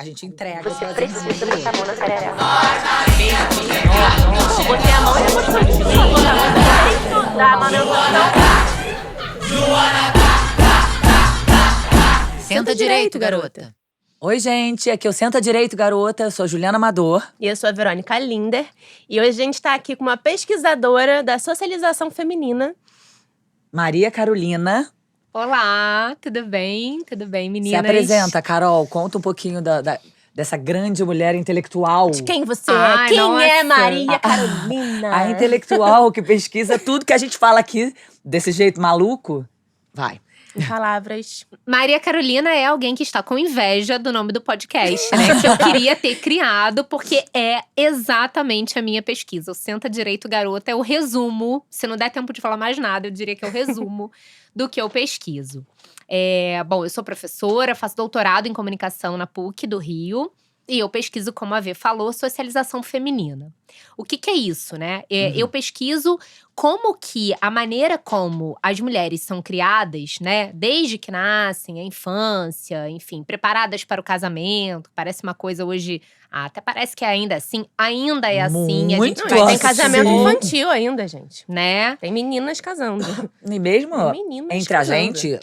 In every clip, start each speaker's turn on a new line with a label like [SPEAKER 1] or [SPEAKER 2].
[SPEAKER 1] A gente entrega.
[SPEAKER 2] Você precisa botar a mão na pereré. Botei a mão e depois continuei. Dá a manutenção.
[SPEAKER 3] Senta direito, garota. Oi, gente. Aqui é o Senta Direito, Garota. Eu sou a Juliana Amador.
[SPEAKER 2] E eu sou a Verônica Linder. E hoje a gente tá aqui com uma pesquisadora da socialização feminina.
[SPEAKER 3] Maria Carolina.
[SPEAKER 4] Olá, tudo bem? Tudo bem, meninas?
[SPEAKER 3] Se apresenta, Carol. Conta um pouquinho dessa grande mulher intelectual.
[SPEAKER 2] De quem você
[SPEAKER 4] Ai,
[SPEAKER 2] é? Quem
[SPEAKER 4] nossa.
[SPEAKER 2] é Maria Carolina?
[SPEAKER 3] A intelectual que pesquisa tudo que a gente fala aqui desse jeito maluco. Vai.
[SPEAKER 2] Em palavras.
[SPEAKER 4] Maria Carolina é alguém que está com inveja do nome do podcast, né? Que eu queria ter criado, porque é exatamente a minha pesquisa. O Senta Direito, Garota é o resumo. Se não der tempo de falar mais nada, eu diria que é o resumo do que eu pesquiso. Bom, eu sou professora, faço doutorado em comunicação na PUC do Rio. E eu pesquiso, como a Vê falou, socialização feminina. O que é isso, né? Eu pesquiso como que a maneira como as mulheres são criadas, né? Desde que nascem, a infância, enfim, preparadas para o casamento. Parece uma coisa hoje… até parece que ainda é assim. Ainda é assim.
[SPEAKER 3] Muito
[SPEAKER 4] a gente
[SPEAKER 2] Tem
[SPEAKER 3] assim.
[SPEAKER 2] casamento infantil ainda, gente.
[SPEAKER 4] né?
[SPEAKER 2] Tem meninas casando.
[SPEAKER 3] E mesmo
[SPEAKER 2] Tem meninas
[SPEAKER 3] entre a
[SPEAKER 2] casando.
[SPEAKER 3] gente,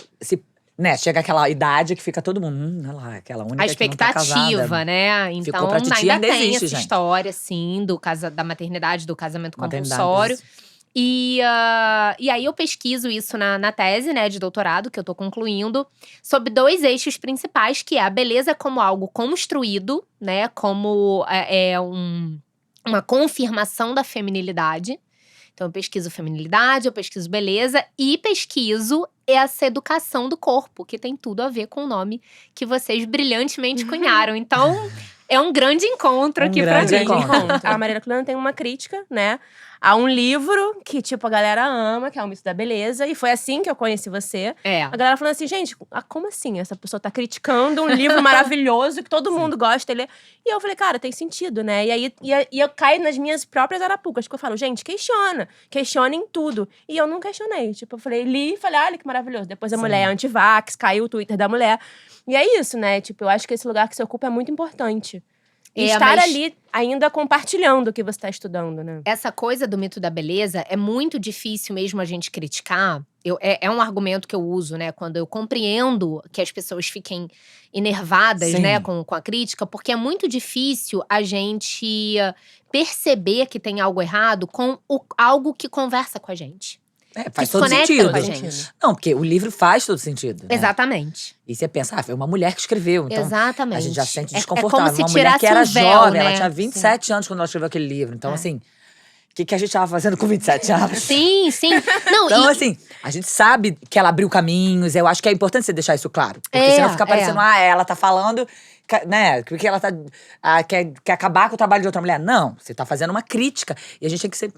[SPEAKER 3] chega aquela idade que fica todo mundo… olha lá, aquela única
[SPEAKER 4] A
[SPEAKER 3] que não tá
[SPEAKER 4] expectatia,
[SPEAKER 3] casada.
[SPEAKER 4] né? Então,
[SPEAKER 3] Ficou pra titia, ainda
[SPEAKER 4] tem
[SPEAKER 3] existe,
[SPEAKER 4] essa
[SPEAKER 3] gente.
[SPEAKER 4] história, assim, da maternidade, do casamento
[SPEAKER 3] Maternidade,
[SPEAKER 4] compulsório.
[SPEAKER 3] isso.
[SPEAKER 4] E aí eu pesquiso isso na tese, né, de doutorado, que eu tô concluindo, sobre dois eixos principais, que é a beleza como algo construído, né, como uma confirmação da feminilidade. Então eu pesquiso feminilidade, eu pesquiso beleza e pesquiso essa educação do corpo, que tem tudo a ver com o nome que vocês brilhantemente cunharam. Então, é um grande encontro aqui pra
[SPEAKER 3] grande
[SPEAKER 4] mim.
[SPEAKER 3] encontro.
[SPEAKER 2] A Maria Carolina tem uma crítica, né? A um livro que, tipo, a galera ama, que é O Mito da Beleza. E foi assim que eu conheci você. A galera falando assim, gente, como assim? Essa pessoa tá criticando um livro maravilhoso que todo mundo gosta de ler. E eu falei, cara, tem sentido, né? E aí eu caio nas minhas próprias arapucas, que eu falo, gente, questiona em tudo. E eu não questionei. Tipo, eu falei, li e falei, olha que maravilhoso. Depois a mulher é anti-vax, caiu o Twitter da mulher. E é isso, né? Tipo, eu acho que esse lugar que você ocupa é muito importante. E estar ali ainda compartilhando o que você tá estudando, né?
[SPEAKER 4] Essa coisa do mito da beleza é muito difícil mesmo a gente criticar. É um argumento que eu uso, né? Quando eu compreendo que as pessoas fiquem enervadas,
[SPEAKER 3] Sim.
[SPEAKER 4] né? Com a crítica. Porque é muito difícil a gente perceber que tem algo errado com algo que conversa com a gente.
[SPEAKER 3] Faz
[SPEAKER 4] que
[SPEAKER 3] todo
[SPEAKER 4] conecta
[SPEAKER 3] sentido.
[SPEAKER 4] com a gente.
[SPEAKER 3] Não, porque o livro faz todo sentido. Né?
[SPEAKER 4] Exatamente.
[SPEAKER 3] E você pensa, foi uma mulher que escreveu. Então,
[SPEAKER 4] Exatamente.
[SPEAKER 3] a gente já se sente
[SPEAKER 4] É
[SPEAKER 3] desconfortável.
[SPEAKER 4] como se
[SPEAKER 3] uma mulher
[SPEAKER 4] tirasse
[SPEAKER 3] que era
[SPEAKER 4] um véu,
[SPEAKER 3] jovem,
[SPEAKER 4] né?
[SPEAKER 3] ela tinha 27 anos quando ela escreveu aquele livro. Então, assim, o que a gente tava fazendo com 27 anos?
[SPEAKER 4] Sim, sim. Não,
[SPEAKER 3] Então, assim, a gente sabe que ela abriu caminhos. Eu acho que é importante você deixar isso claro. Porque senão fica parecendo, ela tá falando… né, porque ela tá… quer acabar com o trabalho de outra mulher. Não, você tá fazendo uma crítica. E a gente tem que ser…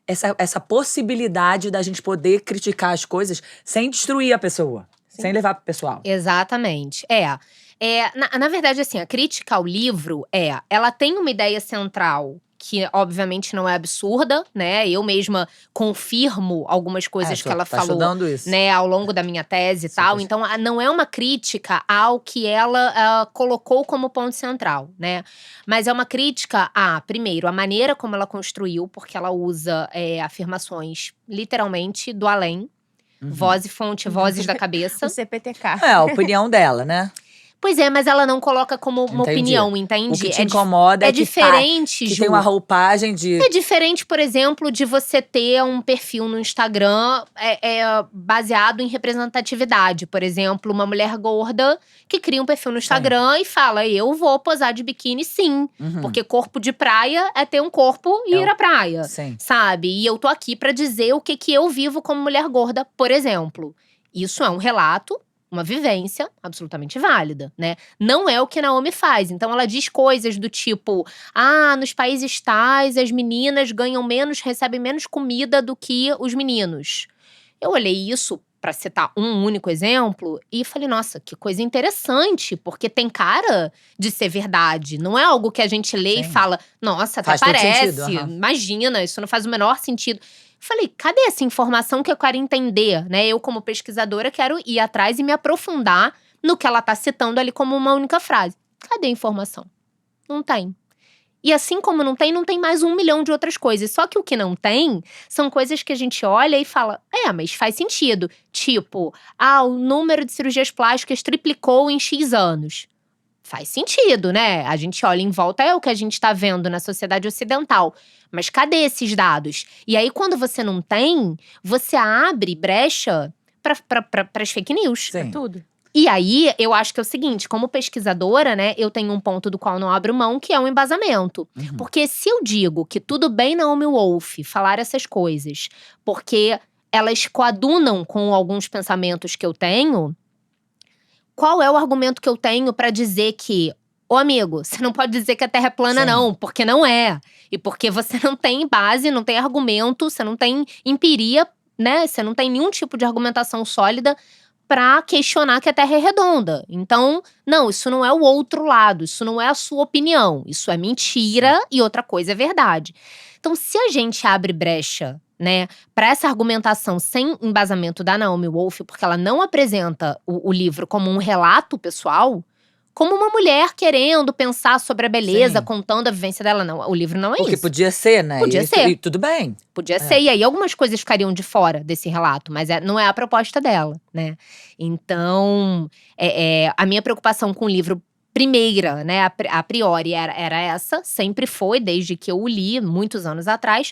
[SPEAKER 3] Essa possibilidade da gente poder criticar as coisas sem destruir a pessoa. Sem levar pro pessoal.
[SPEAKER 4] Exatamente. Na verdade, assim, a crítica ao livro ela tem uma ideia central que, obviamente, não é absurda, né? Eu mesma confirmo algumas coisas que ela falou,
[SPEAKER 3] estudando isso.
[SPEAKER 4] né, ao longo da minha tese e tal. Então, não é uma crítica ao que ela colocou como ponto central, né? Mas é uma crítica primeiro, a maneira como ela construiu, porque ela usa afirmações, literalmente, do além. Voz e fonte, vozes da cabeça.
[SPEAKER 2] O CPTK.
[SPEAKER 3] É a opinião dela, né?
[SPEAKER 4] Pois é, mas ela não coloca como uma opinião, entende?
[SPEAKER 3] O que te incomoda é que
[SPEAKER 4] diferente,
[SPEAKER 3] que
[SPEAKER 4] Ju.
[SPEAKER 3] tem uma roupagem de…
[SPEAKER 4] É diferente, por exemplo, de você ter um perfil no Instagram baseado em representatividade. Por exemplo, uma mulher gorda que cria um perfil no Instagram e fala, eu vou posar de biquíni sim. Porque corpo de praia é ter um corpo e ir à praia,
[SPEAKER 3] Sim.
[SPEAKER 4] sabe? E eu tô aqui pra dizer o que eu vivo como mulher gorda, por exemplo. Isso é um relato, uma vivência absolutamente válida, né? Não é o que Naomi faz. Então, ela diz coisas do tipo… nos países tais, as meninas ganham menos, recebem menos comida do que os meninos. Eu olhei isso, pra citar um único exemplo, e falei, nossa, que coisa interessante. Porque tem cara de ser verdade. Não é algo que a gente lê e fala, nossa, até
[SPEAKER 3] Faz todo
[SPEAKER 4] parece,
[SPEAKER 3] sentido,
[SPEAKER 4] imagina, isso não faz o menor sentido. Falei, cadê essa informação que eu quero entender, né? Eu, como pesquisadora, quero ir atrás e me aprofundar no que ela tá citando ali como uma única frase. Cadê a informação? Não tem. E assim como não tem mais 1 milhão de outras coisas. Só que o que não tem são coisas que a gente olha e fala, mas faz sentido. Tipo, o número de cirurgias plásticas triplicou em X anos. Faz sentido, né? A gente olha em volta, é o que a gente tá vendo na sociedade ocidental. Mas cadê esses dados? E aí, quando você não tem, você abre brecha para as fake news.
[SPEAKER 3] Sim.
[SPEAKER 2] Tudo.
[SPEAKER 4] E aí, eu acho que é o seguinte, como pesquisadora, né, eu tenho um ponto do qual não abro mão, que é o embasamento. Porque se eu digo que tudo bem Naomi Wolf falar essas coisas, porque elas coadunam com alguns pensamentos que eu tenho, qual é o argumento que eu tenho pra dizer que, amigo, você não pode dizer que a Terra é plana não, porque não é. E porque você não tem base, não tem argumento, você não tem empiria, né, você não tem nenhum tipo de argumentação sólida pra questionar que a Terra é redonda. Então, não, isso não é o outro lado, isso não é a sua opinião, isso é mentira e outra coisa é verdade. Então, se a gente abre brecha, né, pra essa argumentação sem embasamento da Naomi Wolf, porque ela não apresenta o livro como um relato pessoal, como uma mulher querendo pensar sobre a beleza, contando a vivência dela. Não, o livro não é isso.
[SPEAKER 3] Porque podia ser, né?
[SPEAKER 4] Podia ser.
[SPEAKER 3] E tudo bem.
[SPEAKER 4] Podia ser, e aí algumas coisas ficariam de fora desse relato, mas não é a proposta dela, né? Então, a minha preocupação com o livro primeira, né, a priori, era essa, sempre foi, desde que eu o li, muitos anos atrás.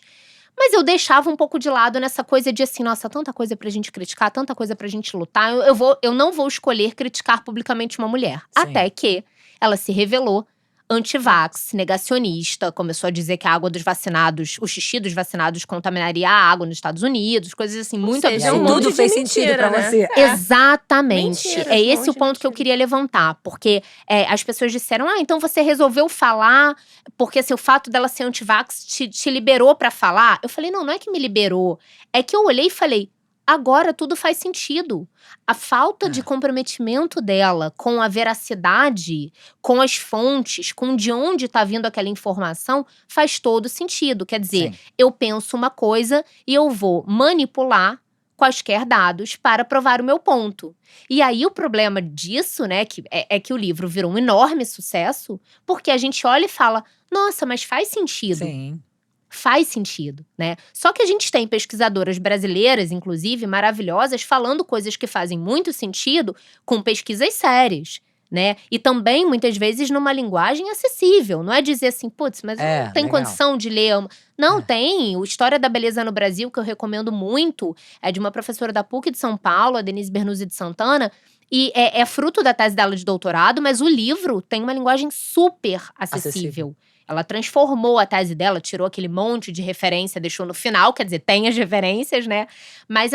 [SPEAKER 4] Mas eu deixava um pouco de lado nessa coisa de assim, nossa, tanta coisa pra gente criticar, tanta coisa pra gente lutar. Eu não vou escolher criticar publicamente uma mulher.
[SPEAKER 3] Sim.
[SPEAKER 4] Até que ela se revelou anti-vax, negacionista, começou a dizer que a água dos vacinados, o xixi dos vacinados contaminaria a água nos Estados Unidos, coisas assim, muito absurdas.
[SPEAKER 3] Tudo fez sentido pra você.
[SPEAKER 4] Exatamente.
[SPEAKER 2] Mentira,
[SPEAKER 4] É esse o ponto que eu queria levantar. Porque as pessoas disseram, então você resolveu falar porque assim, o fato dela ser anti-vax te liberou pra falar. Eu falei, não é que me liberou. É que eu olhei e falei, agora tudo faz sentido. A falta de comprometimento dela com a veracidade, com as fontes, com de onde tá vindo aquela informação, faz todo sentido. Quer dizer, eu penso uma coisa e eu vou manipular quaisquer dados para provar o meu ponto. E aí o problema disso, né, é que o livro virou um enorme sucesso, porque a gente olha e fala, nossa, mas faz sentido.
[SPEAKER 3] Sim.
[SPEAKER 4] Faz sentido, né? Só que a gente tem pesquisadoras brasileiras, inclusive, maravilhosas, falando coisas que fazem muito sentido com pesquisas sérias, né? E também, muitas vezes, numa linguagem acessível. Não é dizer assim, putz, mas não tem condição de ler. Não, tem. O História da Beleza no Brasil, que eu recomendo muito, é de uma professora da PUC de São Paulo, a Denise Bernuzzi de Santana. E é fruto da tese dela de doutorado, mas o livro tem uma linguagem super acessível. Ela transformou a tese dela, tirou aquele monte de referência, deixou no final, quer dizer, tem as referências, né? Mas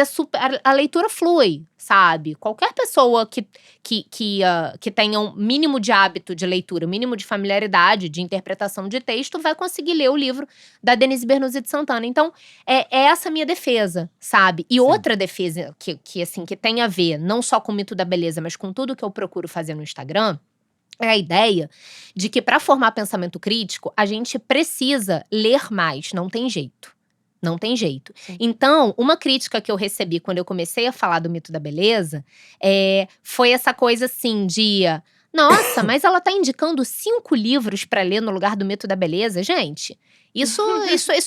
[SPEAKER 4] a leitura flui, sabe? Qualquer pessoa que tenha um mínimo de hábito de leitura, um mínimo de familiaridade, de interpretação de texto, vai conseguir ler o livro da Denise Bernuzzi de Santana. Então, é essa a minha defesa, sabe? E outra defesa que tem a ver, não só com o mito da beleza, mas com tudo que eu procuro fazer no Instagram, é a ideia de que para formar pensamento crítico, a gente precisa ler mais, não tem jeito. Não tem jeito. Então, uma crítica que eu recebi quando eu comecei a falar do mito da beleza foi essa coisa assim de… Nossa, mas ela tá indicando 5 livros para ler no lugar do mito da beleza? Gente, isso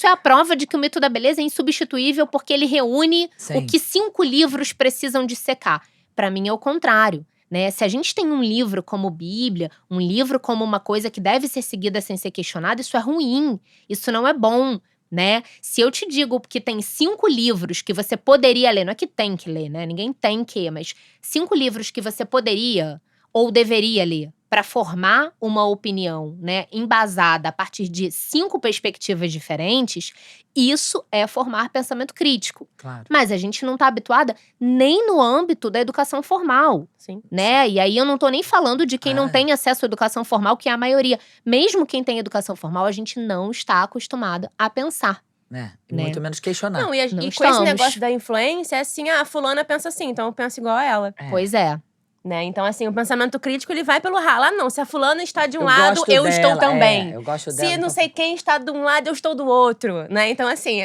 [SPEAKER 4] é a prova de que o mito da beleza é insubstituível porque ele reúne o que 5 livros precisam dissecar. Para mim é o contrário. Né? Se a gente tem um livro como Bíblia, um livro como uma coisa que deve ser seguida sem ser questionada, isso é ruim, isso não é bom, né? Se eu te digo que tem 5 livros que você poderia ler, não é que tem que ler, né? Ninguém tem que, mas 5 livros que você poderia ou deveria ler para formar uma opinião, né, embasada a partir de 5 perspectivas diferentes, isso é formar pensamento crítico.
[SPEAKER 3] Claro.
[SPEAKER 4] Mas a gente não tá habituada nem no âmbito da educação formal, né? E aí eu não tô nem falando de quem não tem acesso à educação formal, que é a maioria. Mesmo quem tem educação formal, a gente não está acostumado a pensar.
[SPEAKER 3] E muito menos questionar.
[SPEAKER 2] Não, e com esse negócio da influência, é assim, a fulana pensa assim, então eu penso igual a ela.
[SPEAKER 4] Pois é.
[SPEAKER 2] Né? Então, assim, o pensamento crítico, ele vai pelo ralo. Não, se a fulana está de um lado, eu estou também.
[SPEAKER 3] Eu gosto dela.
[SPEAKER 2] Se não sei quem está de um lado, eu estou do outro, né? Então, assim,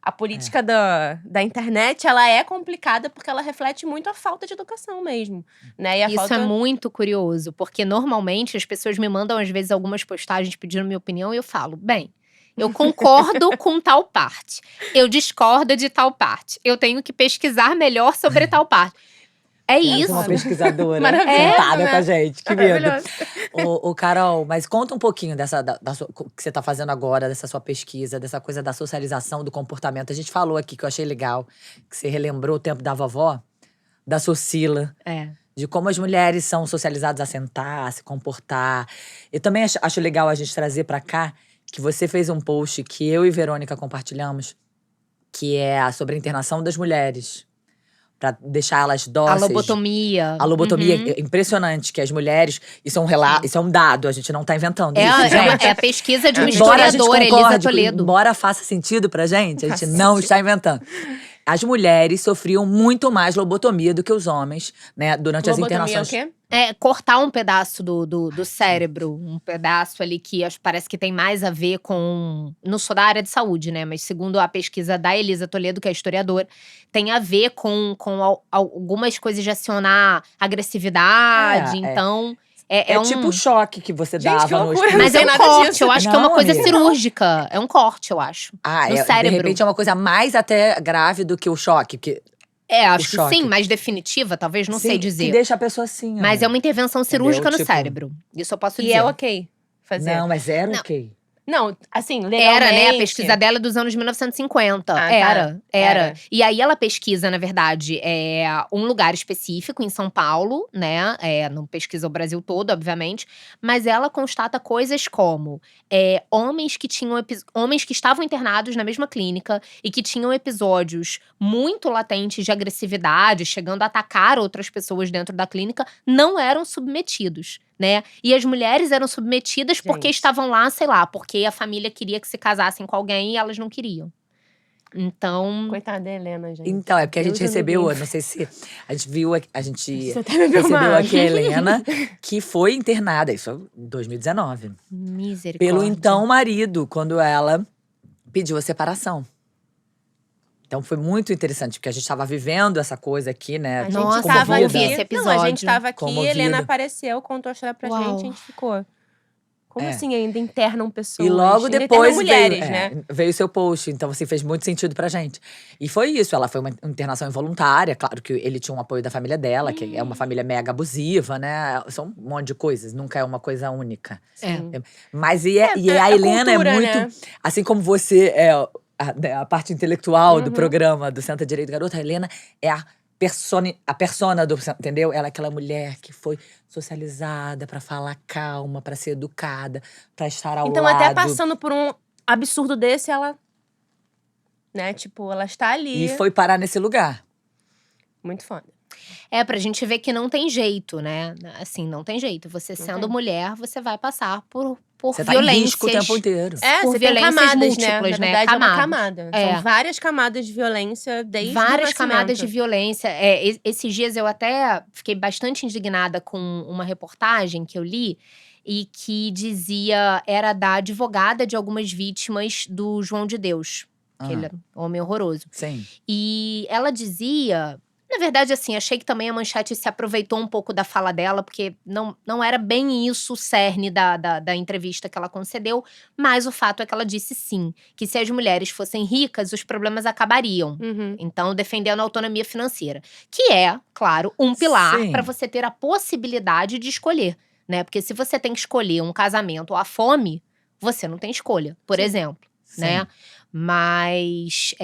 [SPEAKER 2] a política da internet, ela é complicada porque ela reflete muito a falta de educação mesmo, né? E
[SPEAKER 4] Isso é muito curioso, porque normalmente as pessoas me mandam às vezes algumas postagens pedindo minha opinião e eu falo, bem, eu concordo com tal parte, eu discordo de tal parte, eu tenho que pesquisar melhor sobre tal parte. É isso.
[SPEAKER 3] Uma pesquisadora sentada com a gente, que medo. Carol, mas conta um pouquinho dessa que você tá fazendo agora, dessa sua pesquisa, dessa coisa da socialização, do comportamento. A gente falou aqui, que eu achei legal, que você relembrou o tempo da vovó, da Socila. De como as mulheres são socializadas a sentar, a se comportar. Eu também acho legal a gente trazer pra cá, que você fez um post que eu e Verônica compartilhamos, que é sobre a internação das mulheres. Pra deixar elas dóceis.
[SPEAKER 4] A lobotomia.
[SPEAKER 3] A lobotomia é impressionante, que as mulheres… Isso é um relato, isso é um dado, a gente não tá inventando isso, gente.
[SPEAKER 4] É a pesquisa de uma historiadora, Elisa Toledo.
[SPEAKER 3] Embora faça sentido pra gente, a gente não está inventando. As mulheres sofriam muito mais lobotomia do que os homens, né, durante as internações.
[SPEAKER 2] Lobotomia é o quê?
[SPEAKER 4] É cortar um pedaço do cérebro, um pedaço ali que parece que tem mais a ver com… Não sou da área de saúde, né, mas segundo a pesquisa da Elisa Toledo, que é historiadora, tem a ver com algumas coisas de acionar agressividade, então…
[SPEAKER 3] É tipo o choque que você dava no hospital.
[SPEAKER 4] Mas é um corte, eu acho que é uma coisa cirúrgica. É um corte, eu acho. No cérebro.
[SPEAKER 3] De repente é uma coisa mais até grave do que o choque. Porque
[SPEAKER 4] acho que sim, mais definitiva, talvez, não sei dizer.
[SPEAKER 3] Que deixa a pessoa assim.
[SPEAKER 4] Mas é uma intervenção cirúrgica no cérebro. Isso eu posso dizer.
[SPEAKER 2] E é ok fazer.
[SPEAKER 3] Não, mas era ok.
[SPEAKER 2] Não, assim, legalmente…
[SPEAKER 4] Era, né? A pesquisa dela é dos anos 1950. Era. E aí ela pesquisa, na verdade, um lugar específico em São Paulo, né? Não pesquisa o Brasil todo, obviamente. Mas ela constata coisas como homens que estavam internados na mesma clínica e que tinham episódios muito latentes de agressividade, chegando a atacar outras pessoas dentro da clínica, não eram submetidos. Né? E as mulheres eram submetidas porque estavam lá, sei lá, porque a família queria que se casassem com alguém e elas não queriam. Então…
[SPEAKER 2] Coitada da Helena, gente.
[SPEAKER 3] Então, é porque a gente recebeu, não sei se a gente viu, a gente recebeu aqui a Helena, que foi internada, isso em 2019.
[SPEAKER 4] Misericórdia.
[SPEAKER 3] Pelo então marido, quando ela pediu a separação. Então foi muito interessante, porque a gente estava vivendo essa coisa aqui, né?
[SPEAKER 2] A gente estava aqui,
[SPEAKER 4] esse episódio.
[SPEAKER 2] Não, a gente estava aqui, Helena apareceu, contou a história pra gente, a gente ficou… Como assim ainda internam pessoas?
[SPEAKER 3] E logo depois
[SPEAKER 2] mulheres, né?
[SPEAKER 3] Veio o seu post, então assim, fez muito sentido pra gente. E foi isso, ela foi uma internação involuntária, claro que ele tinha um apoio da família dela, que é uma família mega abusiva, né? São um monte de coisas, nunca é uma coisa única. Mas a Helena cultura, é muito… Né? Assim como você a parte intelectual do programa do Senta Direito Garota, a Helena é a persona do… Entendeu? Ela é aquela mulher que foi socializada pra falar calma, pra ser educada, pra estar ao lado.
[SPEAKER 2] Então, até passando por um absurdo desse, ela… Né? Tipo, ela está ali.
[SPEAKER 3] E foi parar nesse lugar.
[SPEAKER 2] Muito foda.
[SPEAKER 4] Pra gente ver que não tem jeito, né? Assim, não tem jeito. Você sendo mulher, você vai passar por
[SPEAKER 3] você
[SPEAKER 4] violências.
[SPEAKER 3] Tá em risco o tempo inteiro.
[SPEAKER 2] Por
[SPEAKER 4] você
[SPEAKER 2] violências
[SPEAKER 4] tem camadas,
[SPEAKER 2] múltiplas,
[SPEAKER 4] né?
[SPEAKER 2] Na verdade, é uma camada. São várias camadas de violência desde
[SPEAKER 4] várias camadas de violência. Esses dias eu até fiquei bastante indignada com uma reportagem que eu li e que dizia… Era da advogada de algumas vítimas do João de Deus. Aquele homem horroroso.
[SPEAKER 3] Sim.
[SPEAKER 4] E ela dizia… Na verdade, assim, achei que também a Manchete se aproveitou um pouco da fala dela, porque não era bem isso o cerne da entrevista que ela concedeu, mas o fato é que ela disse sim, que se as mulheres fossem ricas, os problemas acabariam. Então, defendendo a autonomia financeira. Que é, claro, um pilar para você ter a possibilidade de escolher, né? Porque se você tem que escolher um casamento ou a fome, você não tem escolha, por exemplo, né? Mas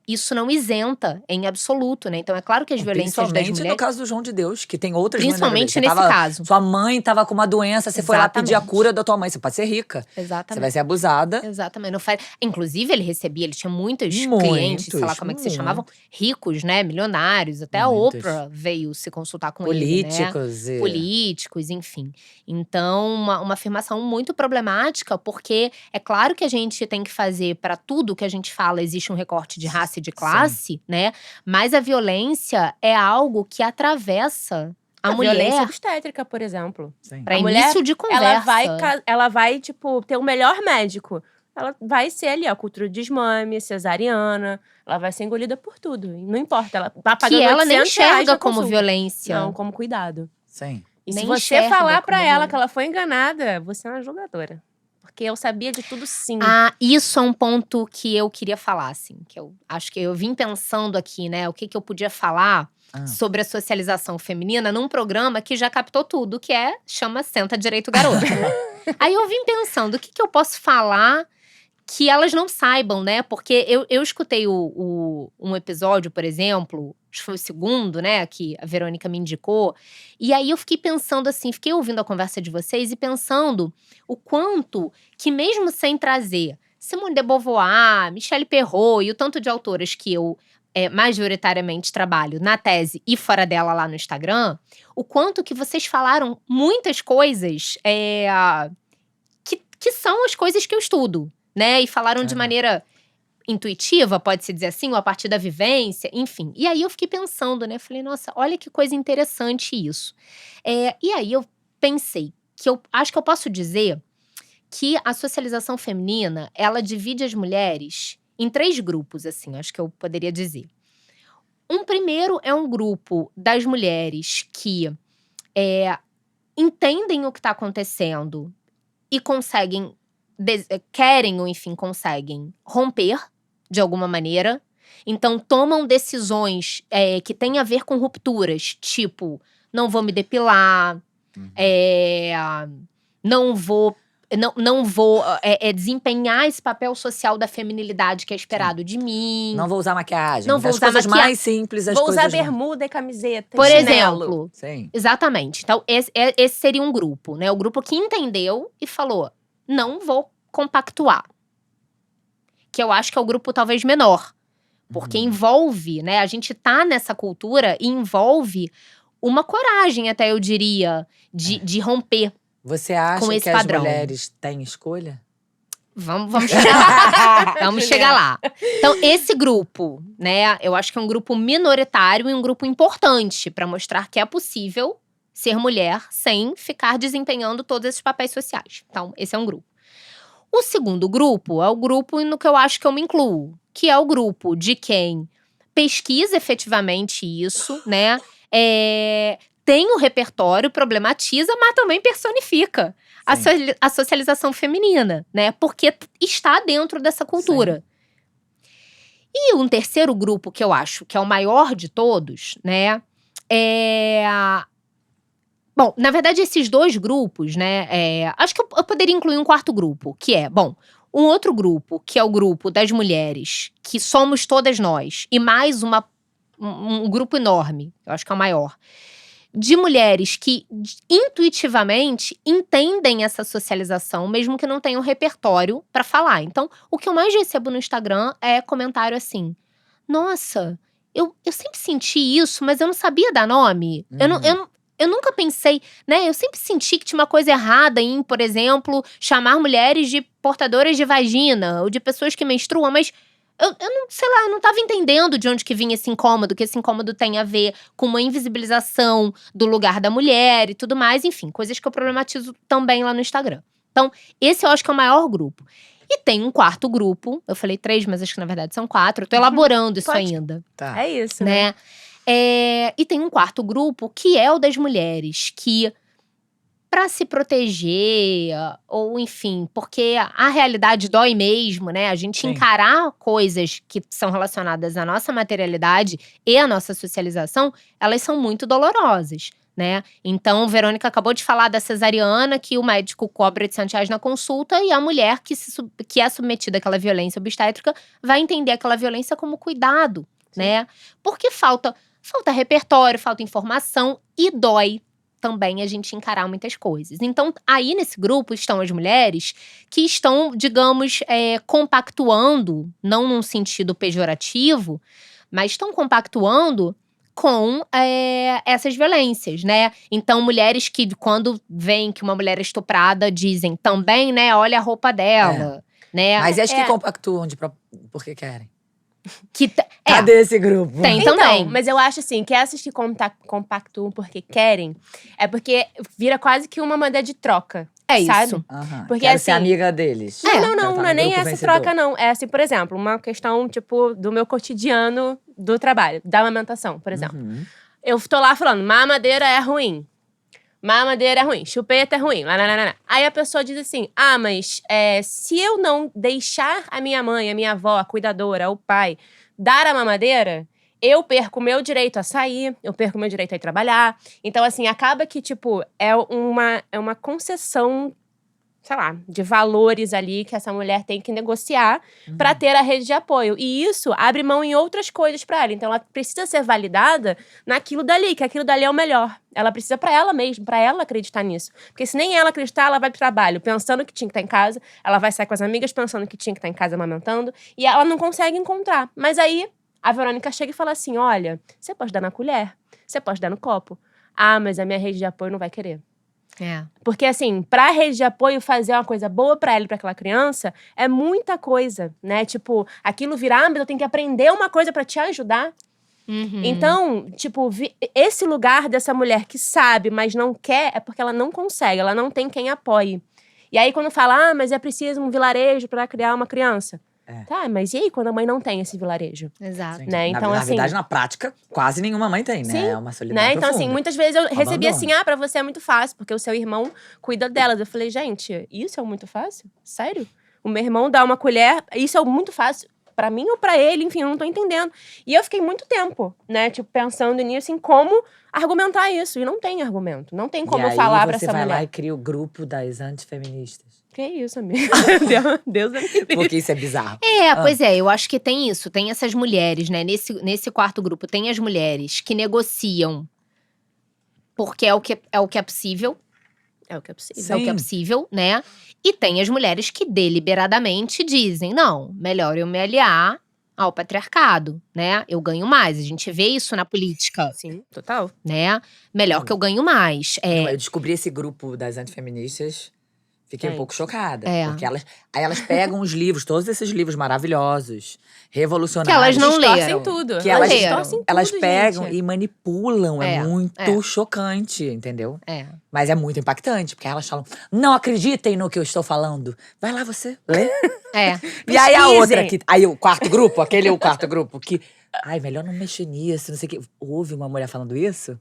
[SPEAKER 4] isso não isenta em absoluto, né? Então é claro que as violências das mulheres…
[SPEAKER 3] Principalmente no caso do João de Deus, que tem outras…
[SPEAKER 4] Principalmente nesse caso.
[SPEAKER 3] Sua mãe tava com uma doença, você foi lá pedir a cura da tua mãe. Você pode ser rica.
[SPEAKER 4] Exatamente.
[SPEAKER 3] Você vai ser abusada.
[SPEAKER 4] Exatamente. Inclusive, ele tinha muitos clientes, sei lá como é que se chamavam, ricos, né? Milionários. Até a Oprah veio se consultar com ele, né? Políticos, enfim. Então, uma afirmação muito problemática, porque é claro que a gente tem que fazer para tudo que a gente fala, existe um recorte de raça e de classe, né? Mas a violência é algo que atravessa a mulher.
[SPEAKER 2] Violência obstétrica, por exemplo.
[SPEAKER 4] Para início de conversa.
[SPEAKER 2] Ela vai, tipo, ter o melhor médico. ela vai ser ali, ó, cultura de desmame, cesariana. Ela vai ser engolida por tudo. E não importa, ela tá pagando
[SPEAKER 4] Que ela nem
[SPEAKER 2] R$800
[SPEAKER 4] enxerga
[SPEAKER 2] no
[SPEAKER 4] como
[SPEAKER 2] consumo.
[SPEAKER 4] violência.
[SPEAKER 2] Não, como cuidado.
[SPEAKER 3] Sim.
[SPEAKER 2] E
[SPEAKER 4] Nem
[SPEAKER 2] se você
[SPEAKER 4] enxerga
[SPEAKER 2] falar pra
[SPEAKER 4] como
[SPEAKER 2] ela
[SPEAKER 4] violência.
[SPEAKER 2] que ela foi enganada, você é uma jogadora. Porque eu sabia de tudo sim.
[SPEAKER 4] Isso é um ponto que eu queria falar, assim. Que eu acho que eu vim pensando aqui, né? O que eu podia falar sobre a socialização feminina num programa que já captou tudo, que chama Senta Direito Garota. Aí eu vim pensando, o que eu posso falar que elas não saibam, né? Porque eu escutei um episódio, por exemplo, acho que foi o segundo, né? Que a Verônica me indicou. E aí eu fiquei pensando assim, fiquei ouvindo a conversa de vocês e pensando o quanto que mesmo sem trazer Simone de Beauvoir, Michelle Perrault e o tanto de autoras que eu majoritariamente trabalho na tese e fora dela lá no Instagram, o quanto que vocês falaram muitas coisas que são as coisas que eu estudo, né? E falaram de maneira intuitiva, pode-se dizer assim, ou a partir da vivência, enfim. E aí eu fiquei pensando, né? Falei, nossa, olha que coisa interessante isso. E aí eu pensei que eu acho que eu posso dizer que a socialização feminina, ela divide as mulheres em 3 grupos, assim, acho que eu poderia dizer. Um primeiro é um grupo das mulheres que entendem o que está acontecendo e querem ou enfim conseguem romper de alguma maneira. Então tomam decisões que têm a ver com rupturas, tipo, não vou me depilar, não vou desempenhar esse papel social da feminilidade que é esperado de mim.
[SPEAKER 3] Não vou usar maquiagem.
[SPEAKER 4] Não vou usar
[SPEAKER 3] coisas mais simples, as
[SPEAKER 2] vou
[SPEAKER 3] coisas…
[SPEAKER 2] usar bermuda e camiseta.
[SPEAKER 4] Por
[SPEAKER 2] chinelo.
[SPEAKER 4] exemplo.
[SPEAKER 3] Sim.
[SPEAKER 4] Exatamente. Então, esse seria um grupo, né? O grupo que entendeu e falou, não vou compactuar. Que eu acho que é o grupo talvez menor. Porque envolve, né? A gente tá nessa cultura e envolve uma coragem, até eu diria, de romper.
[SPEAKER 3] Você acha
[SPEAKER 4] com esse
[SPEAKER 3] que
[SPEAKER 4] padrão.
[SPEAKER 3] as mulheres têm escolha?
[SPEAKER 4] Vamos chegar lá. Vamos chegar lá. Então, esse grupo, né? Eu acho que é um grupo minoritário e um grupo importante para mostrar que é possível ser mulher sem ficar desempenhando todos esses papéis sociais. Então, esse é um grupo. O segundo grupo é o grupo no que eu acho que eu me incluo, que é o grupo de quem pesquisa efetivamente isso, né? Tem o repertório, problematiza, mas também personifica a socialização feminina, né? Porque está dentro dessa cultura. Sim. E um terceiro grupo que eu acho que é o maior de todos, né? Bom, na verdade, esses 2 grupos, né? Acho que eu poderia incluir um quarto grupo, que um outro grupo, que é o grupo das mulheres, que somos todas nós, e mais um grupo enorme, eu acho que é o maior, de mulheres que intuitivamente entendem essa socialização, mesmo que não tenham repertório para falar. Então, o que eu mais recebo no Instagram é comentário assim: nossa, eu sempre senti isso, mas eu não sabia dar nome. Eu nunca pensei, né? Eu sempre senti que tinha uma coisa errada em, por exemplo, chamar mulheres de portadoras de vagina ou de pessoas que menstruam, mas eu não, sei lá, eu não tava entendendo de onde que vinha esse incômodo, que esse incômodo tem a ver com uma invisibilização do lugar da mulher e tudo mais, enfim, coisas que eu problematizo também lá no Instagram. Então, esse eu acho que é o maior grupo. E tem um quarto grupo, eu falei 3, mas acho que na verdade são 4, eu tô elaborando isso ainda.
[SPEAKER 3] Tá.
[SPEAKER 2] É isso, né?
[SPEAKER 4] E tem um quarto grupo que é o das mulheres, que para se proteger, ou enfim, porque a realidade dói mesmo, né? A gente encarar coisas que são relacionadas à nossa materialidade e à nossa socialização, elas são muito dolorosas, né? Então, Verônica acabou de falar da cesariana, que o médico cobra R$800 na consulta, e a mulher que é submetida àquela violência obstétrica vai entender aquela violência como cuidado, né? Porque falta repertório, falta informação e dói também a gente encarar muitas coisas. Então, aí nesse grupo estão as mulheres que estão, digamos, compactuando, não num sentido pejorativo, mas estão compactuando com essas violências, né? Então, mulheres que, quando veem que uma mulher é estuprada, dizem também, né? Olha a roupa dela, né?
[SPEAKER 3] Mas as que compactuam porque querem?
[SPEAKER 4] Cadê
[SPEAKER 3] esse grupo?
[SPEAKER 4] Tem
[SPEAKER 2] então,
[SPEAKER 4] também.
[SPEAKER 2] Mas eu acho assim, que essas que compactuam porque querem, é porque vira quase que uma moeda de troca.
[SPEAKER 4] É
[SPEAKER 2] sabe?
[SPEAKER 4] isso.
[SPEAKER 2] Porque
[SPEAKER 3] Quero
[SPEAKER 2] assim,
[SPEAKER 3] ser amiga deles.
[SPEAKER 2] Não é nem essa troca, não. É assim, por exemplo, uma questão, tipo, do meu cotidiano do trabalho, da amamentação, por exemplo. Eu tô lá falando, mamadeira é ruim. Mamadeira é ruim, chupeta é ruim. Aí a pessoa diz assim, mas se eu não deixar a minha mãe, a minha avó, a cuidadora, o pai, dar a mamadeira, eu perco o meu direito a sair, eu perco o meu direito a ir trabalhar. Então, assim, acaba que, tipo, é uma concessão, sei lá, de valores ali que essa mulher tem que negociar pra ter a rede de apoio. E isso abre mão em outras coisas pra ela. Então, ela precisa ser validada naquilo dali, que aquilo dali é o melhor. Ela precisa pra ela mesma, pra ela acreditar nisso. Porque se nem ela acreditar, ela vai pro trabalho pensando que tinha que estar em casa, ela vai sair com as amigas pensando que tinha que estar em casa amamentando, e ela não consegue encontrar. Mas aí, a Verônica chega e fala assim, olha, você pode dar na colher, você pode dar no copo. Mas a minha rede de apoio não vai querer. Porque, assim, pra rede de apoio fazer uma coisa boa pra ela e pra aquela criança, é muita coisa, né? Tipo, aquilo virar, mas eu tenho que aprender uma coisa pra te ajudar. Então, tipo, esse lugar dessa mulher que sabe, mas não quer, é porque ela não consegue, ela não tem quem apoie. E aí, quando fala, mas é preciso um vilarejo pra criar uma criança. Tá, mas e aí quando a mãe não tem esse vilarejo?
[SPEAKER 4] Exato.
[SPEAKER 2] Né? Então,
[SPEAKER 3] na
[SPEAKER 2] assim,
[SPEAKER 3] verdade, na prática, quase nenhuma mãe tem, né?
[SPEAKER 2] Sim,
[SPEAKER 3] É uma solidão
[SPEAKER 2] né? Então,
[SPEAKER 3] profunda.
[SPEAKER 2] assim, muitas vezes eu recebi
[SPEAKER 3] Abandono.
[SPEAKER 2] assim, pra você é muito fácil, porque o seu irmão cuida delas. Eu falei, gente, isso é muito fácil? Sério? O meu irmão dá uma colher, isso é muito fácil pra mim ou pra ele, enfim, eu não tô entendendo. E eu fiquei muito tempo, né, tipo, pensando nisso, em como argumentar isso. E não tem argumento, não tem como eu falar pra essa mulher.
[SPEAKER 3] E aí você vai lá e cria o grupo das antifeministas.
[SPEAKER 2] Que isso, amiga? Deus é me
[SPEAKER 3] Porque isso é bizarro.
[SPEAKER 4] Pois é, eu acho que tem isso. Tem essas mulheres, né? Nesse quarto grupo, tem as mulheres que negociam porque é o que é possível.
[SPEAKER 2] É o que é possível.
[SPEAKER 3] Sim.
[SPEAKER 4] É o que é possível, né? E tem as mulheres que deliberadamente dizem, não, melhor eu me aliar ao patriarcado, né? Eu ganho mais. A gente vê isso na política.
[SPEAKER 2] Sim, total.
[SPEAKER 4] Né? Melhor que eu ganho mais.
[SPEAKER 3] Eu descobri esse grupo das antifeministas, fiquei um pouco chocada. Porque elas pegam os livros, todos esses livros maravilhosos, revolucionários.
[SPEAKER 4] Que elas não
[SPEAKER 2] distorcem
[SPEAKER 4] leram.
[SPEAKER 2] tudo.
[SPEAKER 3] Que elas
[SPEAKER 2] distorcem tudo,
[SPEAKER 3] elas pegam
[SPEAKER 2] gente.
[SPEAKER 3] e manipulam. É muito chocante, entendeu? Mas é muito impactante, porque elas falam, não acreditem no que eu estou falando. Vai lá você, lê. E aí a outra, aí o quarto grupo, que… Ai, melhor não mexer nisso, não sei o quê. Houve uma mulher falando isso?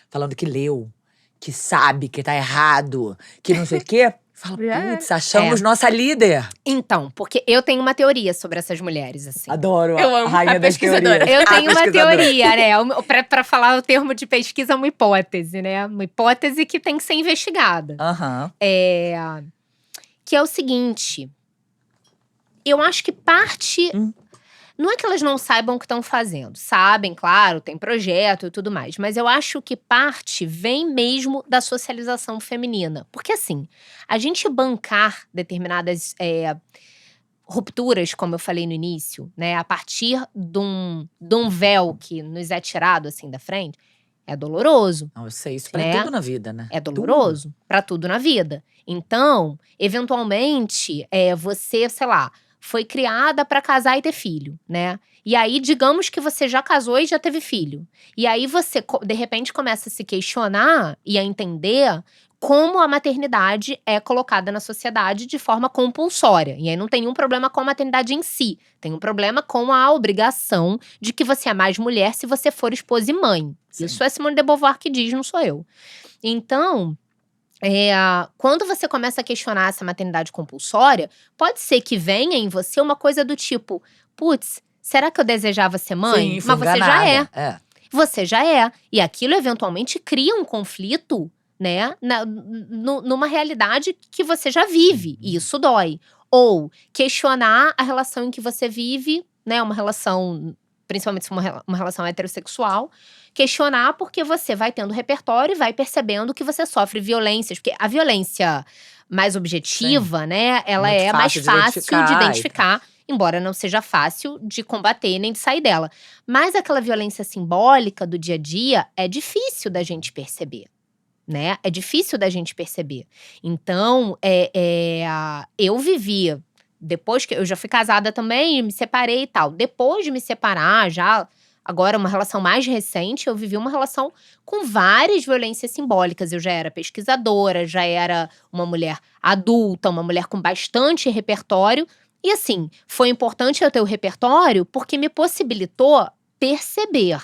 [SPEAKER 3] Falando que leu, que sabe que tá errado, que não sei o quê. Fala, putz, achamos nossa líder.
[SPEAKER 4] Então, porque eu tenho uma teoria sobre essas mulheres, assim.
[SPEAKER 3] Adoro
[SPEAKER 2] Eu amo
[SPEAKER 3] a rainha
[SPEAKER 2] a
[SPEAKER 3] das
[SPEAKER 2] pesquisadora.
[SPEAKER 3] teorias.
[SPEAKER 4] Eu tenho uma
[SPEAKER 3] pesquisadora.
[SPEAKER 4] teoria, né? Pra falar o termo de pesquisa, é uma hipótese, né? Uma hipótese que tem que ser investigada. Que é o seguinte… Eu acho que parte… Não é que elas não saibam o que estão fazendo. Sabem, claro, tem projeto e tudo mais. Mas eu acho que parte vem mesmo da socialização feminina. Porque assim, a gente bancar determinadas rupturas, como eu falei no início, né? A partir de um véu que nos é tirado assim da frente, é doloroso.
[SPEAKER 3] Não, eu sei, isso pra tudo na vida, né?
[SPEAKER 4] É doloroso pra tudo na vida. Então, eventualmente, você, sei lá… foi criada pra casar e ter filho, né? E aí, digamos que você já casou e já teve filho. E aí você, de repente, começa a se questionar e a entender como a maternidade é colocada na sociedade de forma compulsória. E aí não tem um problema com a maternidade em si. Tem um problema com a obrigação de que você é mais mulher se você for esposa e mãe. Sim. Isso é Simone de Beauvoir que diz, não sou eu. Então… quando você começa a questionar essa maternidade compulsória, pode ser que venha em você uma coisa do tipo, putz, será que eu desejava ser mãe?
[SPEAKER 3] Sim,
[SPEAKER 4] mas você já é.
[SPEAKER 3] É.
[SPEAKER 4] Você já é. E aquilo eventualmente cria um conflito, né? Numa realidade que você já vive. E isso dói. Ou questionar a relação em que você vive, né? Uma relação… principalmente se uma relação heterossexual, questionar porque você vai tendo repertório e vai percebendo que você sofre violências. Porque a violência mais objetiva, né, ela
[SPEAKER 3] muito
[SPEAKER 4] é mais fácil de identificar,
[SPEAKER 3] e
[SPEAKER 4] embora não seja fácil de combater nem de sair dela. Mas aquela violência simbólica do dia a dia é difícil da gente perceber. Né? É difícil da gente perceber. Então, eu vivia… Depois que eu já fui casada também, me separei e tal. Depois de me separar, já Agora, uma relação mais recente, eu vivi uma relação com várias violências simbólicas. Eu já era pesquisadora, já era uma mulher adulta, uma mulher com bastante repertório. E assim, foi importante eu ter o repertório porque me possibilitou perceber,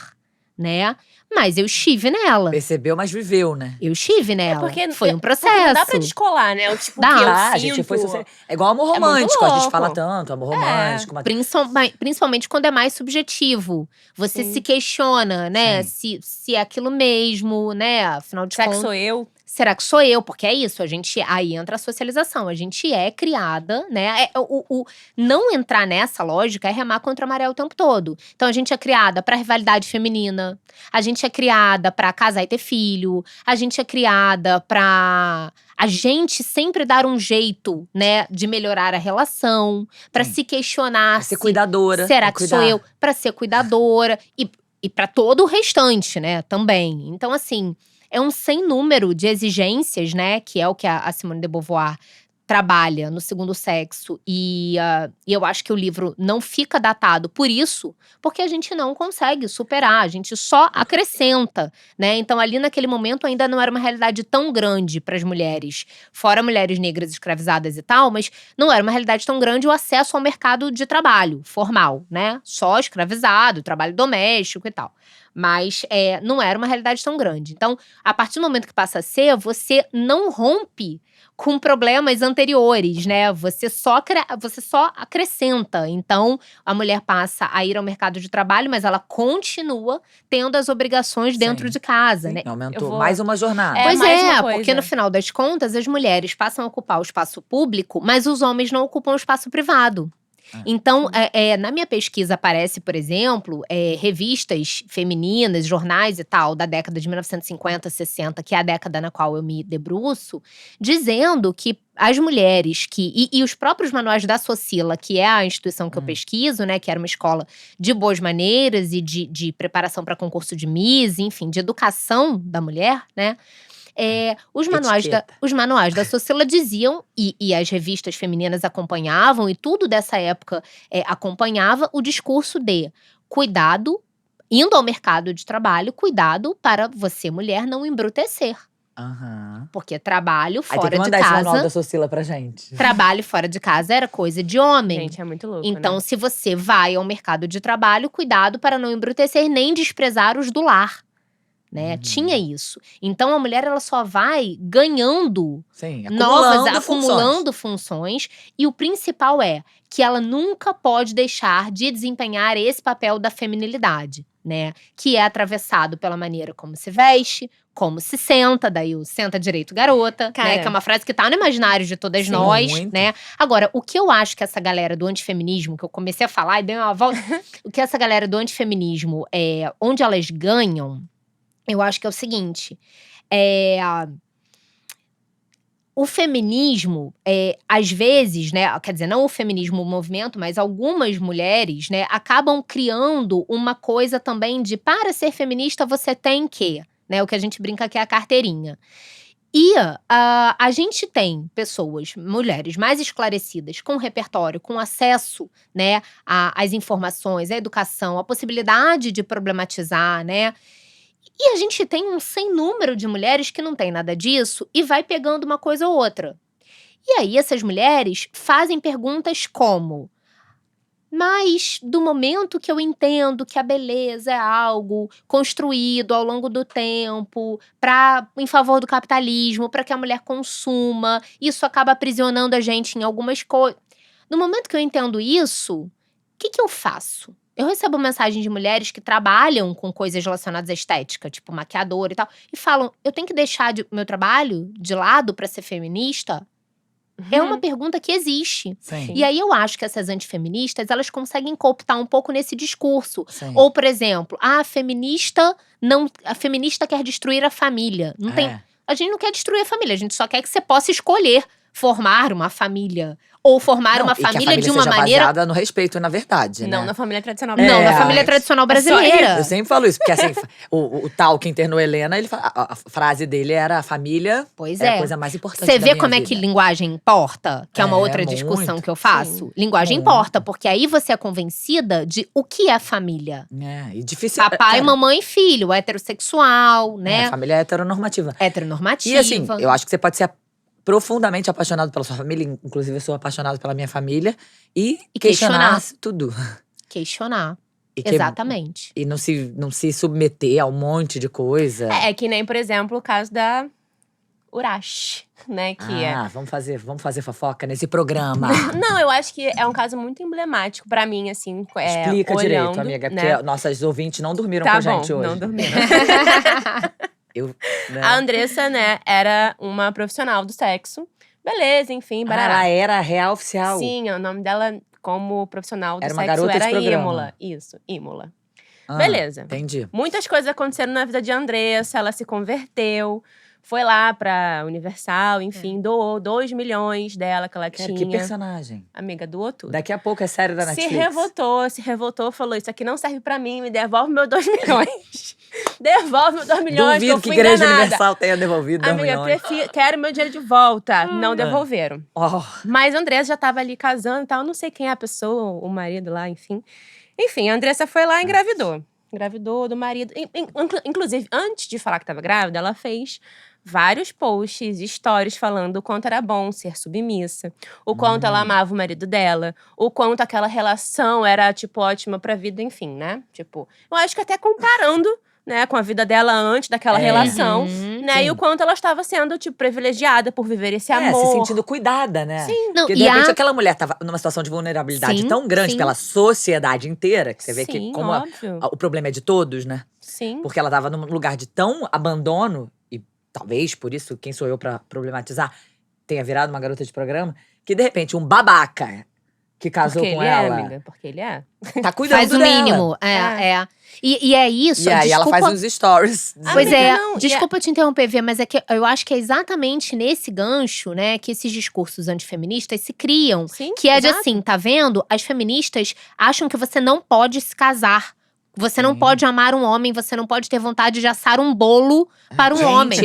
[SPEAKER 4] né? Mas eu estive nela.
[SPEAKER 3] Percebeu, mas viveu, né?
[SPEAKER 4] Eu estive nela.
[SPEAKER 2] Porque
[SPEAKER 4] foi um processo.
[SPEAKER 2] Não dá pra descolar, né? O tipo
[SPEAKER 4] Dá.
[SPEAKER 2] que eu
[SPEAKER 3] A
[SPEAKER 2] sinto.
[SPEAKER 3] gente é igual amor romântico, a gente
[SPEAKER 2] louco.
[SPEAKER 3] fala tanto, amor romântico. Mas...
[SPEAKER 4] Principalmente quando é mais subjetivo. Você se questiona, né? Se é aquilo mesmo, né? Afinal de
[SPEAKER 2] Será
[SPEAKER 4] contas…
[SPEAKER 2] que sou eu?
[SPEAKER 4] Será que sou eu? Porque é isso, aí entra a socialização. A gente é criada, né? O não entrar nessa lógica é remar contra a maré o tempo todo. Então, a gente é criada pra rivalidade feminina. A gente é criada pra casar e ter filho. A gente é criada pra… A gente sempre dar um jeito, né? De melhorar a relação. Pra se questionar
[SPEAKER 3] pra ser cuidadora.
[SPEAKER 4] Será que sou eu? Pra ser cuidadora. E pra todo o restante, né? Também. Então, assim… É um sem número de exigências, né? Que é o que a Simone de Beauvoir trabalha no Segundo Sexo. E eu acho que o livro não fica datado por isso, porque a gente não consegue superar, a gente só acrescenta, né? Então, ali naquele momento ainda não era uma realidade tão grande para as mulheres, fora mulheres negras escravizadas e tal, mas não era uma realidade tão grande o acesso ao mercado de trabalho formal, né? Só escravizado, trabalho doméstico e tal. Mas não era uma realidade tão grande. Então, a partir do momento que passa a ser, você não rompe com problemas anteriores, né? Você só acrescenta. Então, a mulher passa a ir ao mercado de trabalho, mas ela continua tendo as obrigações dentro de casa, né?
[SPEAKER 3] Aumentou mais uma jornada.
[SPEAKER 4] Pois porque no final das contas, as mulheres passam a ocupar o espaço público, mas os homens não ocupam o espaço privado. Então, na minha pesquisa aparece, por exemplo, revistas femininas, jornais e tal, da década de 1950, 60, que é a década na qual eu me debruço, dizendo que as mulheres e os próprios manuais da Socila, que é a instituição que eu pesquiso, né, que era uma escola de boas maneiras e de preparação para concurso de Miss, enfim, de educação da mulher, né? Os manuais da Socila diziam, e as revistas femininas acompanhavam, e tudo dessa época acompanhava o discurso de cuidado, indo ao mercado de trabalho, cuidado para você, mulher, não embrutecer. Porque trabalho fora de casa…
[SPEAKER 3] Tem que mandar esse manual da Socila pra gente.
[SPEAKER 4] Trabalho fora de casa era coisa de homem.
[SPEAKER 2] Gente, é muito louco,
[SPEAKER 4] Então,
[SPEAKER 2] né?
[SPEAKER 4] se você vai ao mercado de trabalho, cuidado para não embrutecer nem desprezar os do lar. Né? Tinha isso. Então, a mulher ela só vai ganhando acumulando funções. E o principal é que ela nunca pode deixar de desempenhar esse papel da feminilidade, né? Que é atravessado pela maneira como se veste, como se senta, daí o senta direito garota, né? Que é uma frase que tá no imaginário de todas nós,
[SPEAKER 3] muito.
[SPEAKER 4] né? Agora, o que eu acho que essa galera do antifeminismo, que eu comecei a falar e dei uma volta… o que essa galera do antifeminismo, onde elas ganham… Eu acho que é o seguinte, o feminismo, às vezes, né, quer dizer, não o feminismo, o movimento, mas algumas mulheres, né, acabam criando uma coisa também de para ser feminista você tem que, né, o que a gente brinca que é a carteirinha. E a gente tem pessoas, mulheres mais esclarecidas, com repertório, com acesso, né, às informações, à educação, à possibilidade de problematizar, né. E a gente tem um sem número de mulheres que não tem nada disso e vai pegando uma coisa ou outra. E aí essas mulheres fazem perguntas como… Mas do momento que eu entendo que a beleza é algo construído ao longo do tempo em favor do capitalismo, para que a mulher consuma, isso acaba aprisionando a gente em algumas coisas. No momento que eu entendo isso, o que eu faço? Eu recebo mensagem de mulheres que trabalham com coisas relacionadas à estética, tipo maquiadora e tal, e falam, eu tenho que deixar meu trabalho de lado para ser feminista? É uma pergunta que existe.
[SPEAKER 3] Sim.
[SPEAKER 4] E aí eu acho que essas antifeministas, elas conseguem cooptar um pouco nesse discurso.
[SPEAKER 3] Sim.
[SPEAKER 4] Ou, por exemplo, a feminista quer destruir a família. A gente não quer destruir a família, a gente só quer que você possa escolher formar uma família. Ou formar uma família de uma maneira…
[SPEAKER 3] baseada no respeito, na verdade,
[SPEAKER 2] Não,
[SPEAKER 3] né?
[SPEAKER 2] na família tradicional
[SPEAKER 4] Não, na família tradicional brasileira.
[SPEAKER 3] Eu sempre falo isso, porque assim, o tal que internou Helena, ele a frase dele era: a família é a coisa mais importante da
[SPEAKER 4] Você vê
[SPEAKER 3] minha
[SPEAKER 4] como
[SPEAKER 3] vida.
[SPEAKER 4] é que linguagem importa? Que é uma outra discussão
[SPEAKER 3] muito.
[SPEAKER 4] que eu faço.
[SPEAKER 2] Sim.
[SPEAKER 4] Linguagem
[SPEAKER 3] Muito.
[SPEAKER 4] importa, porque aí você é convencida de o que é família.
[SPEAKER 3] E difícil.
[SPEAKER 4] Papai, mamãe e filho, heterossexual, né?
[SPEAKER 3] Família heteronormativa.
[SPEAKER 4] Heteronormativa.
[SPEAKER 3] E assim, eu acho que você pode ser profundamente apaixonado pela sua família. Inclusive, eu sou apaixonado pela minha família. E questionar tudo.
[SPEAKER 4] Questionar.
[SPEAKER 3] E
[SPEAKER 4] Exatamente.
[SPEAKER 3] E não se submeter a um monte de coisa.
[SPEAKER 2] É que nem, por exemplo, o caso da Urashi, né? Que
[SPEAKER 3] vamos fazer fofoca nesse programa.
[SPEAKER 2] Não, eu acho que é um caso muito emblemático pra mim, assim.
[SPEAKER 3] Explica
[SPEAKER 2] olhando,
[SPEAKER 3] direito, amiga.
[SPEAKER 2] né?
[SPEAKER 3] Porque nossas ouvintes não dormiram com a gente hoje.
[SPEAKER 2] Não dormiram.
[SPEAKER 3] Né?
[SPEAKER 2] A Andressa, né, era uma profissional do sexo. Beleza, enfim, barará.
[SPEAKER 3] Ela era real oficial?
[SPEAKER 2] Sim, o nome dela como profissional do
[SPEAKER 3] Era uma
[SPEAKER 2] sexo
[SPEAKER 3] garota de
[SPEAKER 2] era
[SPEAKER 3] programa.
[SPEAKER 2] Imola. Isso, Imola. Beleza.
[SPEAKER 3] Entendi.
[SPEAKER 2] Muitas coisas aconteceram na vida de Andressa, ela se converteu. Foi lá pra Universal, enfim, doou 2 milhões dela que ela tinha.
[SPEAKER 3] Que personagem.
[SPEAKER 2] Amiga, doou tudo.
[SPEAKER 3] Daqui a pouco é série da Netflix.
[SPEAKER 2] Se revoltou, falou: isso aqui não serve pra mim, me devolve meus 2 milhões. Devolve meus 2 milhões,
[SPEAKER 3] Duvido
[SPEAKER 2] que eu fui
[SPEAKER 3] que Igreja
[SPEAKER 2] enganada.
[SPEAKER 3] Universal tenha devolvido 2
[SPEAKER 2] Amiga,
[SPEAKER 3] milhões.
[SPEAKER 2] quero meu dinheiro de volta. Não devolveram. Mas a Andressa já tava ali casando e tal. Eu não sei quem é a pessoa, o marido lá, enfim. Enfim, a Andressa foi lá e engravidou. Engravidou do marido. Inclusive, antes de falar que tava grávida, ela fez vários posts, stories falando o quanto era bom ser submissa, o quanto ela amava o marido dela, o quanto aquela relação era, tipo, ótima pra vida, enfim, né? Tipo, eu acho que até comparando, né, com a vida dela antes daquela relação, né?
[SPEAKER 3] Sim.
[SPEAKER 2] E o quanto ela estava sendo, tipo, privilegiada por viver esse amor.
[SPEAKER 3] Se sentindo cuidada, né?
[SPEAKER 2] Sim.
[SPEAKER 4] Não,
[SPEAKER 3] Porque, de repente, aquela mulher tava numa situação de vulnerabilidade tão grande pela sociedade inteira, que você vê que como o problema é de todos, né?
[SPEAKER 2] Sim.
[SPEAKER 3] Porque ela tava num lugar de tão abandono, e talvez, por isso, quem sou eu pra problematizar, tenha virado uma garota de programa, que, de repente, um babaca que casou
[SPEAKER 2] porque
[SPEAKER 3] com
[SPEAKER 2] ele
[SPEAKER 3] ela…
[SPEAKER 2] é, amiga, porque ele é.
[SPEAKER 3] Tá cuidando
[SPEAKER 4] faz o
[SPEAKER 3] dela.
[SPEAKER 4] mínimo. E é isso.
[SPEAKER 3] E aí ela faz uns stories.
[SPEAKER 4] Pois
[SPEAKER 2] Amiga,
[SPEAKER 4] é,
[SPEAKER 2] não,
[SPEAKER 4] desculpa te interromper, Vê, mas é que eu acho que é exatamente nesse gancho, né, que esses discursos antifeministas se criam.
[SPEAKER 2] Sim,
[SPEAKER 4] que é de
[SPEAKER 2] exato.
[SPEAKER 4] assim, tá vendo? As feministas acham que você não pode se casar. Você não pode amar um homem, você não pode ter vontade de assar um bolo para um homem.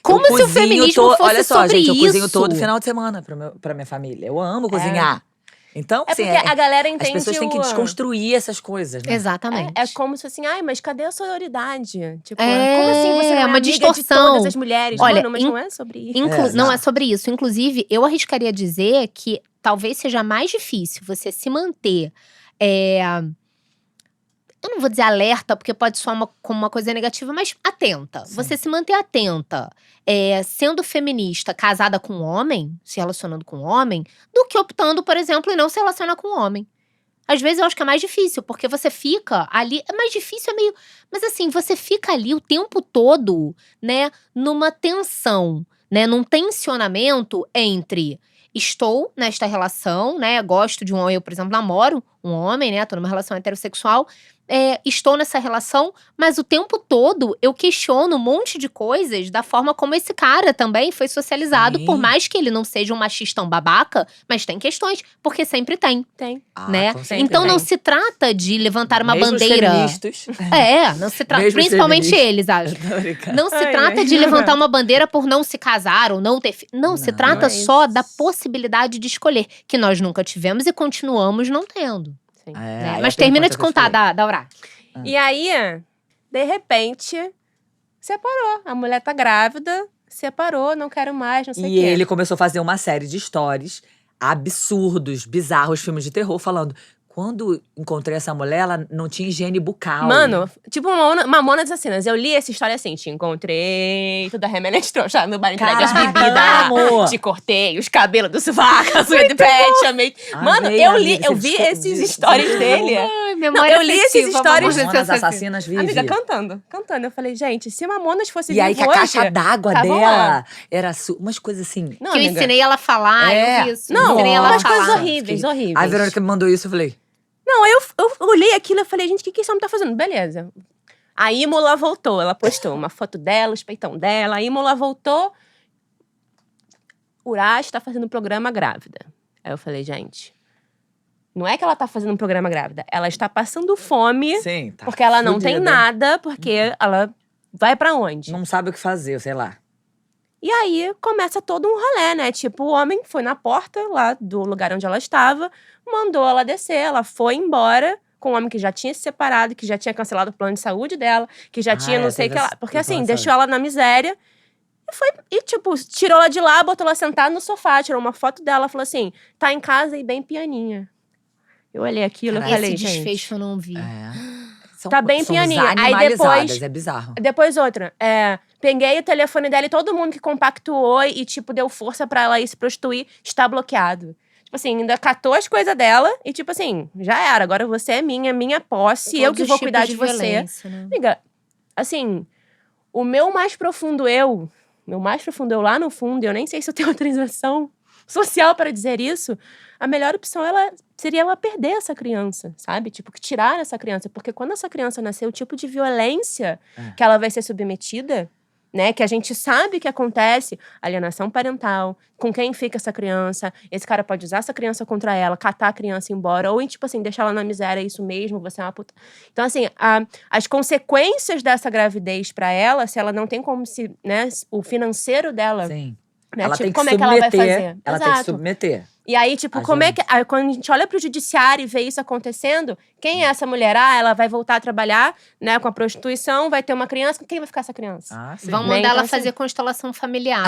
[SPEAKER 4] Como se o feminismo fosse
[SPEAKER 3] olha só,
[SPEAKER 4] sobre
[SPEAKER 3] gente, eu cozinho
[SPEAKER 4] isso.
[SPEAKER 3] todo final de semana pra minha família. Eu amo cozinhar. Então,
[SPEAKER 2] É
[SPEAKER 3] assim,
[SPEAKER 2] porque a galera entende
[SPEAKER 3] as pessoas têm que desconstruir essas coisas, né?
[SPEAKER 4] Exatamente.
[SPEAKER 2] É como se assim, ai, mas cadê a sororidade? Tipo,
[SPEAKER 4] É,
[SPEAKER 2] como assim você não é
[SPEAKER 4] uma
[SPEAKER 2] amiga
[SPEAKER 4] distorção.
[SPEAKER 2] de todas as mulheres?
[SPEAKER 4] Olha,
[SPEAKER 2] Mano, mas não é sobre isso.
[SPEAKER 4] Não é sobre isso. Inclusive, eu arriscaria dizer que talvez seja mais difícil você se manter… eu não vou dizer alerta, porque pode soar como uma coisa negativa, mas atenta.
[SPEAKER 3] Sim.
[SPEAKER 4] Você se manter atenta, sendo feminista, casada com um homem, se relacionando com um homem, do que optando, por exemplo, em não se relacionar com um homem. Às vezes eu acho que é mais difícil, porque você fica ali… É mais difícil, é meio… Mas assim, você fica ali o tempo todo, né, numa tensão, né, num tensionamento entre… Estou nesta relação, né, gosto de um homem, eu, por exemplo, namoro um homem, né, tô numa relação heterossexual… estou nessa relação, mas o tempo todo eu questiono um monte de coisas da forma como esse cara também foi socializado, por mais que ele não seja um machista, um babaca, mas tem questões, porque sempre tem.
[SPEAKER 2] Tem.
[SPEAKER 4] Né? Então não se trata de levantar uma
[SPEAKER 3] Mesmo
[SPEAKER 4] bandeira.
[SPEAKER 3] Os feministas.
[SPEAKER 4] Não se trata. Principalmente eles, acho. Não se trata de levantar uma bandeira por não se casar ou não ter filho. Não, se trata só da possibilidade de escolher, que nós nunca tivemos e continuamos não tendo.
[SPEAKER 2] Sim.
[SPEAKER 4] Né? Mas termina de contar da Urashi.
[SPEAKER 2] E aí, de repente, separou. A mulher tá grávida, separou, não quero mais, não sei o quê.
[SPEAKER 3] E ele começou a fazer uma série de stories absurdos, bizarros, filmes de terror, falando… Quando encontrei essa mulher, ela não tinha higiene bucal.
[SPEAKER 2] Mano, tipo Mamonas Assassinas. Eu li essa história assim, te encontrei, toda remelente trouxa no bar, entregue as bebidas, te cortei os cabelos do sovaco, a unha de pet, amei. Mano, eu vi esses stories dele. Não, eu li esses stories.
[SPEAKER 3] Mamonas Assassinas vive.
[SPEAKER 2] Amiga, cantando. Eu falei, gente, se Mamonas fosse
[SPEAKER 3] E aí que a caixa d'água dela era umas coisas assim…
[SPEAKER 4] Não, que eu ensinei ela a falar, eu vi isso.
[SPEAKER 2] Não,
[SPEAKER 4] ensinei ela a
[SPEAKER 2] umas
[SPEAKER 4] falar.
[SPEAKER 2] coisas horríveis.
[SPEAKER 3] A Verônica me mandou isso, eu falei…
[SPEAKER 2] Não, eu olhei aquilo e falei, gente, o que esse homem tá fazendo? Beleza. A Imola voltou, ela postou uma foto dela, os peitão dela. A Imola voltou, Urashi tá fazendo um programa grávida. Aí eu falei, gente, não é que ela tá fazendo um programa grávida. Ela está passando fome.
[SPEAKER 3] Sim, tá
[SPEAKER 2] porque ela não tem
[SPEAKER 3] fudida.
[SPEAKER 2] nada. Porque ela vai pra onde?
[SPEAKER 3] Não sabe o que fazer, sei lá.
[SPEAKER 2] E aí, começa todo um rolê, né? Tipo, o homem foi na porta lá do lugar onde ela estava. Mandou ela descer. Ela foi embora. Com um homem que já tinha se separado. Que já tinha cancelado o plano de saúde dela. Que já tinha não sei o que lá. Porque assim, deixou ela na miséria. E tipo, tirou ela de lá, botou ela sentada no sofá, tirou uma foto dela, falou assim, tá em casa e bem pianinha. Eu olhei aquilo e falei,
[SPEAKER 4] esse desfecho eu não vi.
[SPEAKER 2] Tá bem pianinha. Aí depois,
[SPEAKER 3] é bizarro.
[SPEAKER 2] Depois outra, peguei o telefone dela e todo mundo que compactuou e tipo, deu força pra ela ir se prostituir, está bloqueado. Tipo assim, ainda catou as coisas dela e tipo assim, já era, agora você é minha posse, eu que vou cuidar de você.
[SPEAKER 4] Né?
[SPEAKER 2] Amiga, assim, o meu mais profundo eu lá no fundo, eu nem sei se eu tenho autorização social para dizer isso, a melhor opção seria ela perder essa criança, sabe? Tipo, tirar essa criança. Porque quando essa criança nascer, o tipo de violência que ela vai ser submetida, né? Que a gente sabe que acontece, alienação parental, com quem fica essa criança, esse cara pode usar essa criança contra ela, catar a criança e ir embora, ou, tipo assim, deixar ela na miséria, é isso mesmo, você é uma puta. Então, assim, as consequências dessa gravidez pra ela, se ela não tem como se, né, o financeiro dela…
[SPEAKER 3] Sim.
[SPEAKER 2] Né,
[SPEAKER 3] Ela
[SPEAKER 2] tipo,
[SPEAKER 3] tem que
[SPEAKER 2] como é que ela vai fazer?
[SPEAKER 3] Ela tem que submeter.
[SPEAKER 2] E aí, tipo, como é que… Aí, quando a gente olha pro judiciário e vê isso acontecendo, quem é essa mulher? Ela vai voltar a trabalhar, né, com a prostituição, vai ter uma criança, com quem vai ficar essa criança?
[SPEAKER 4] Vão mandar ela fazer constelação familiar.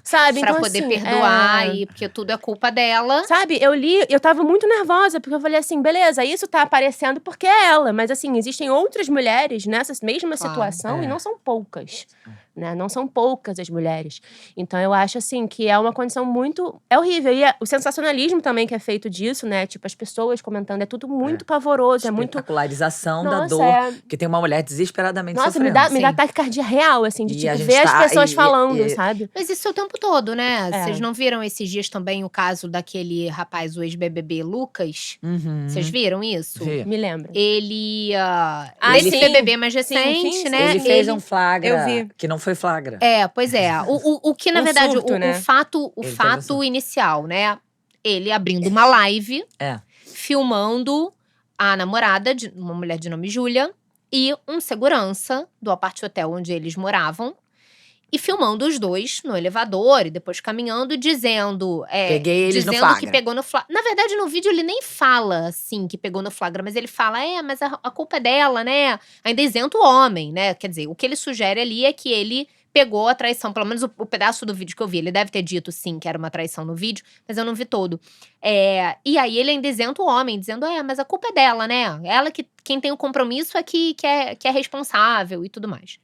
[SPEAKER 2] Sabe?
[SPEAKER 4] Pra
[SPEAKER 2] Então,
[SPEAKER 4] poder
[SPEAKER 2] assim,
[SPEAKER 4] perdoar, porque tudo é culpa dela.
[SPEAKER 2] Sabe, eu tava muito nervosa, porque eu falei assim, beleza, isso tá aparecendo porque é ela. Mas assim, existem outras mulheres nessa mesma situação e não são poucas. Né? Não são poucas as mulheres. Então eu acho assim que é uma condição muito… É horrível. E o sensacionalismo também que é feito disso, né? Tipo, as pessoas comentando, é tudo muito pavoroso, é muito…
[SPEAKER 3] Espetacularização da dor. Que tem uma mulher desesperadamente sofrendo.
[SPEAKER 2] Me dá taquicardia real, assim, de tipo, ver as pessoas falando, sabe?
[SPEAKER 4] Mas isso é o tempo todo, né? Vocês não viram esses dias também o caso daquele rapaz, o ex-BBB Lucas? Vocês viram isso?
[SPEAKER 3] Vi.
[SPEAKER 2] Me lembro.
[SPEAKER 4] Ele…
[SPEAKER 2] sim.
[SPEAKER 4] BBB mais recente,
[SPEAKER 2] sim,
[SPEAKER 4] né?
[SPEAKER 3] Ele fez um flagra.
[SPEAKER 2] Eu vi.
[SPEAKER 3] Que não foi flagra.
[SPEAKER 4] Pois é. O que, na verdade,
[SPEAKER 2] surto, né?
[SPEAKER 4] o fato inicial, né? Ele abrindo uma live, filmando a namorada, uma mulher de nome Júlia, e um segurança do apart-hotel onde eles moravam. E filmando os dois no elevador e depois caminhando, dizendo…
[SPEAKER 3] Peguei eles no
[SPEAKER 4] dizendo
[SPEAKER 3] flagra.
[SPEAKER 4] que pegou no flagra. Na verdade, no vídeo ele nem fala, assim, que pegou no flagra. Mas ele fala, mas a culpa é dela, né? Ainda isenta o homem, né? Quer dizer, o que ele sugere ali é que ele pegou a traição. Pelo menos o pedaço do vídeo que eu vi. Ele deve ter dito, sim, que era uma traição no vídeo. Mas eu não vi todo. E aí ele ainda isenta o homem, dizendo, mas a culpa é dela, né? Ela quem tem o compromisso é que é responsável e tudo mais.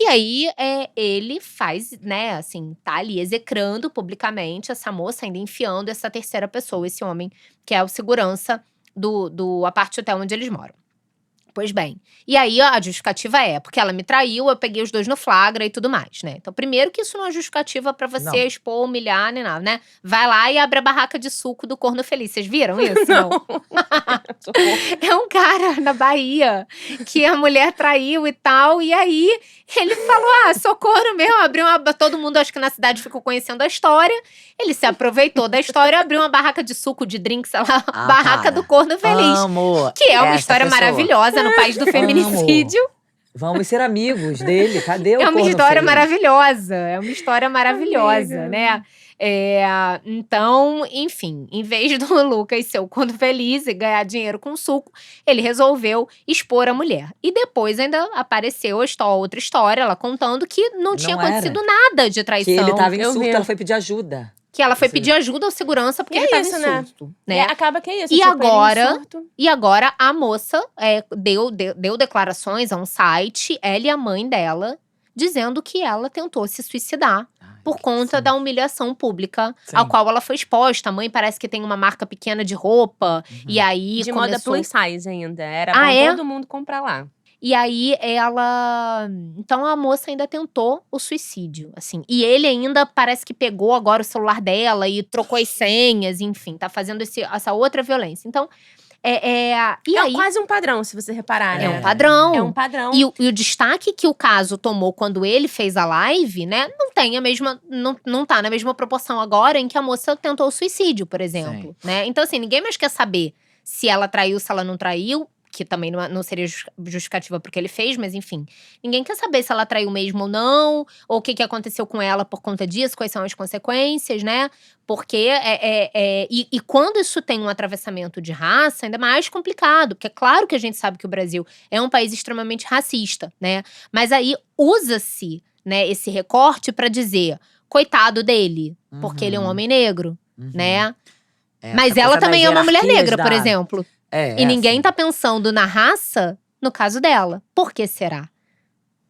[SPEAKER 4] E aí, ele faz, né, assim, tá ali execrando publicamente essa moça, ainda enfiando essa terceira pessoa, esse homem, que é o segurança do apart-hotel onde eles moram. Pois bem. E aí, a justificativa porque ela me traiu, eu peguei os dois no flagra e tudo mais, né? Então, primeiro que isso não é justificativa pra você expor, humilhar, nem nada, né? Vai lá e abre a barraca de suco do Corno Feliz. Vocês viram isso? Não. É um cara na Bahia que a mulher traiu e tal. E aí, ele falou, socorro mesmo. Abriu todo mundo, acho que na cidade, ficou conhecendo a história. Ele se aproveitou da história, abriu uma barraca de suco, de drink, sei lá. Barraca do Corno Feliz.
[SPEAKER 3] Amo
[SPEAKER 4] que é uma história maravilhosa no país do feminicídio.
[SPEAKER 3] Vamos ser amigos dele. Cadê o
[SPEAKER 4] É uma
[SPEAKER 3] Corno
[SPEAKER 4] história
[SPEAKER 3] Feliz?
[SPEAKER 4] maravilhosa. É uma história maravilhosa, né? Então, enfim, em vez do Lucas ser o Corno Feliz e ganhar dinheiro com suco, ele resolveu expor a mulher. E depois ainda apareceu outra história, ela contando que não tinha acontecido nada de traição.
[SPEAKER 3] Que ele tava em surto, ela foi pedir ajuda.
[SPEAKER 4] Que ela foi pedir ajuda ao segurança porque ele tava em surto, né?
[SPEAKER 2] Acaba que é isso.
[SPEAKER 4] E agora a moça deu declarações a um site, ela e a mãe dela, dizendo que ela tentou se suicidar por conta da humilhação pública ao qual ela foi exposta. A mãe parece que tem uma marca pequena de roupa, e aí
[SPEAKER 2] de
[SPEAKER 4] começou…
[SPEAKER 2] moda plus size ainda, era bom todo mundo comprar lá.
[SPEAKER 4] E aí, então a moça ainda tentou o suicídio, assim. E ele ainda parece que pegou agora o celular dela e trocou as senhas, enfim. Tá fazendo essa outra violência. Então, E
[SPEAKER 2] aí, quase um padrão, se você reparar, né?
[SPEAKER 4] É um padrão.
[SPEAKER 2] É um padrão.
[SPEAKER 4] E o destaque que o caso tomou quando ele fez a live, né? Não tem a mesma… Não tá na mesma proporção agora em que a moça tentou o suicídio, por exemplo. Né? Então, assim, ninguém mais quer saber se ela traiu, se ela não traiu. Que também não seria justificativa porque ele fez, mas enfim. Ninguém quer saber se ela traiu mesmo ou não, ou o que aconteceu com ela por conta disso, quais são as consequências, né? Porque e quando isso tem um atravessamento de raça, ainda mais complicado. Porque é claro que a gente sabe que o Brasil é um país extremamente racista, né? Mas aí usa-se, né, esse recorte pra dizer, coitado dele, porque ele é um homem negro, né? Mas ela também é uma mulher negra, por exemplo. E ninguém tá pensando na raça no caso dela. Por que será?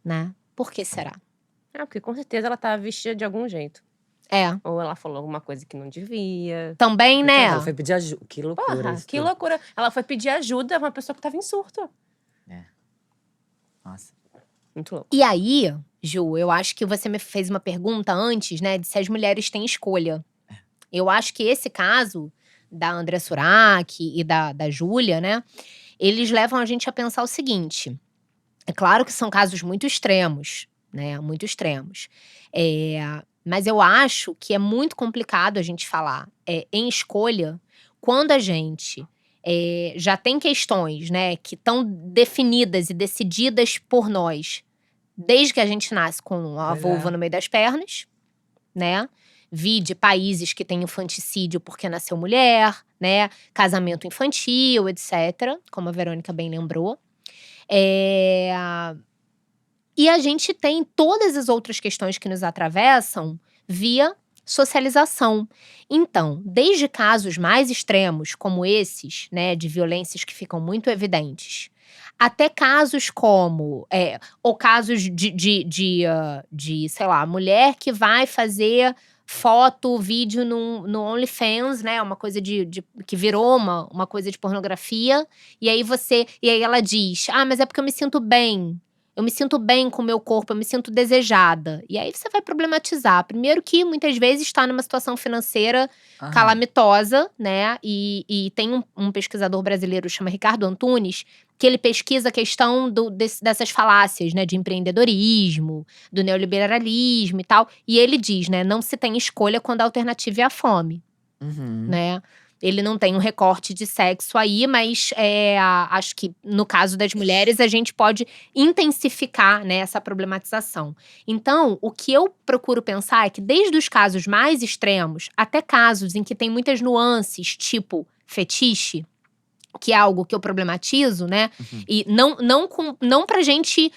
[SPEAKER 4] Né? Por que será?
[SPEAKER 2] Porque com certeza ela tá vestida de algum jeito. Ou ela falou alguma coisa que não devia.
[SPEAKER 4] Também, né?
[SPEAKER 3] Ela foi pedir ajuda. Que loucura.
[SPEAKER 2] Porra, que loucura. Ela foi pedir ajuda a uma pessoa que tava em surto.
[SPEAKER 3] Nossa.
[SPEAKER 2] Muito louco.
[SPEAKER 4] E aí, Ju, eu acho que você me fez uma pergunta antes, né? De se as mulheres têm escolha. Eu acho que esse caso da André Surak e da Júlia, né? Eles levam a gente a pensar o seguinte. É claro que são casos muito extremos, né? Muito extremos. Mas eu acho que é muito complicado a gente falar em escolha quando a gente já tem questões, né? Que estão definidas e decididas por nós desde que a gente nasce com a vulva no meio das pernas, né? De países que têm infanticídio porque nasceu mulher, né? Casamento infantil, etc. Como a Verônica bem lembrou. E a gente tem todas as outras questões que nos atravessam via socialização. Então, desde casos mais extremos, como esses, né? De violências que ficam muito evidentes, até casos como… ou casos de sei lá, mulher que vai fazer… foto, vídeo no OnlyFans, né? Uma coisa que virou uma coisa de pornografia. E aí ela diz, mas é porque eu me sinto bem. Eu me sinto bem com o meu corpo, eu me sinto desejada. E aí você vai problematizar. Primeiro que muitas vezes está numa situação financeira calamitosa, né? E tem um pesquisador brasileiro, chama Ricardo Antunes, que ele pesquisa a questão dessas falácias, né? De empreendedorismo, do neoliberalismo e tal. E ele diz, né? Não se tem escolha quando a alternativa é a fome, né? Ele não tem um recorte de sexo aí, mas acho que no caso das mulheres a gente pode intensificar, né, essa problematização. Então, o que eu procuro pensar é que desde os casos mais extremos até casos em que tem muitas nuances, tipo fetiche, que é algo que eu problematizo, né? E não pra gente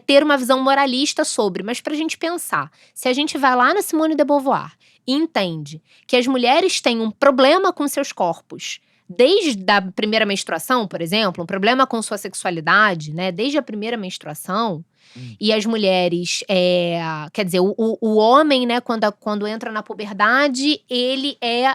[SPEAKER 4] ter uma visão moralista sobre, mas pra gente pensar. Se a gente vai lá na Simone de Beauvoir e entende que as mulheres têm um problema com seus corpos, desde a primeira menstruação, por exemplo, um problema com sua sexualidade, né? Desde a primeira menstruação. E as mulheres, quer dizer, o homem, né, quando entra na puberdade, ele é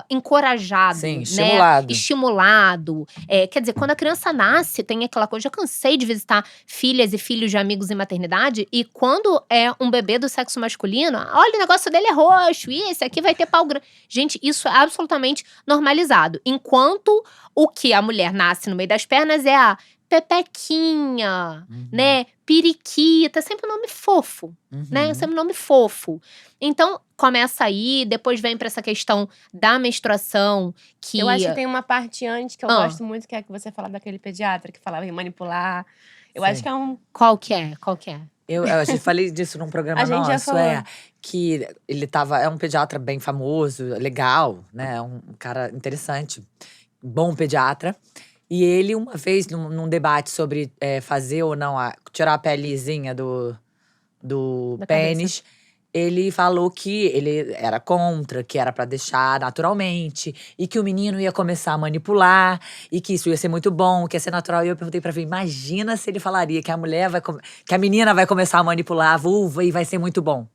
[SPEAKER 4] encorajado,
[SPEAKER 3] sim,
[SPEAKER 4] né? Estimulado. Quer dizer, quando a criança nasce, tem aquela coisa… Já cansei de visitar filhas e filhos de amigos em maternidade. E quando é um bebê do sexo masculino, olha, o negócio dele é roxo. E esse aqui vai ter pau grande. Gente, isso é absolutamente normalizado. Enquanto o que a mulher nasce no meio das pernas é a pepequinha, né? Periquita, sempre um nome fofo, né? Sempre um nome fofo. Então, começa aí, depois vem pra essa questão da menstruação, que…
[SPEAKER 2] Eu acho que tem uma parte antes que eu gosto muito, que é que você fala daquele pediatra que falava em manipular. Eu acho que é um…
[SPEAKER 4] Qual que é?
[SPEAKER 3] A gente falei disso num programa nosso,
[SPEAKER 2] já falou.
[SPEAKER 3] que ele é um pediatra bem famoso, legal, né? Um cara interessante, bom pediatra. E ele, uma vez, num debate sobre fazer ou não, tirar a pelezinha do pênis, ele falou que ele era contra, que era pra deixar naturalmente. E que o menino ia começar a manipular, e que isso ia ser muito bom, que ia ser natural. E eu perguntei pra ele, imagina se ele falaria que que a menina vai começar a manipular a vulva e vai ser muito bom.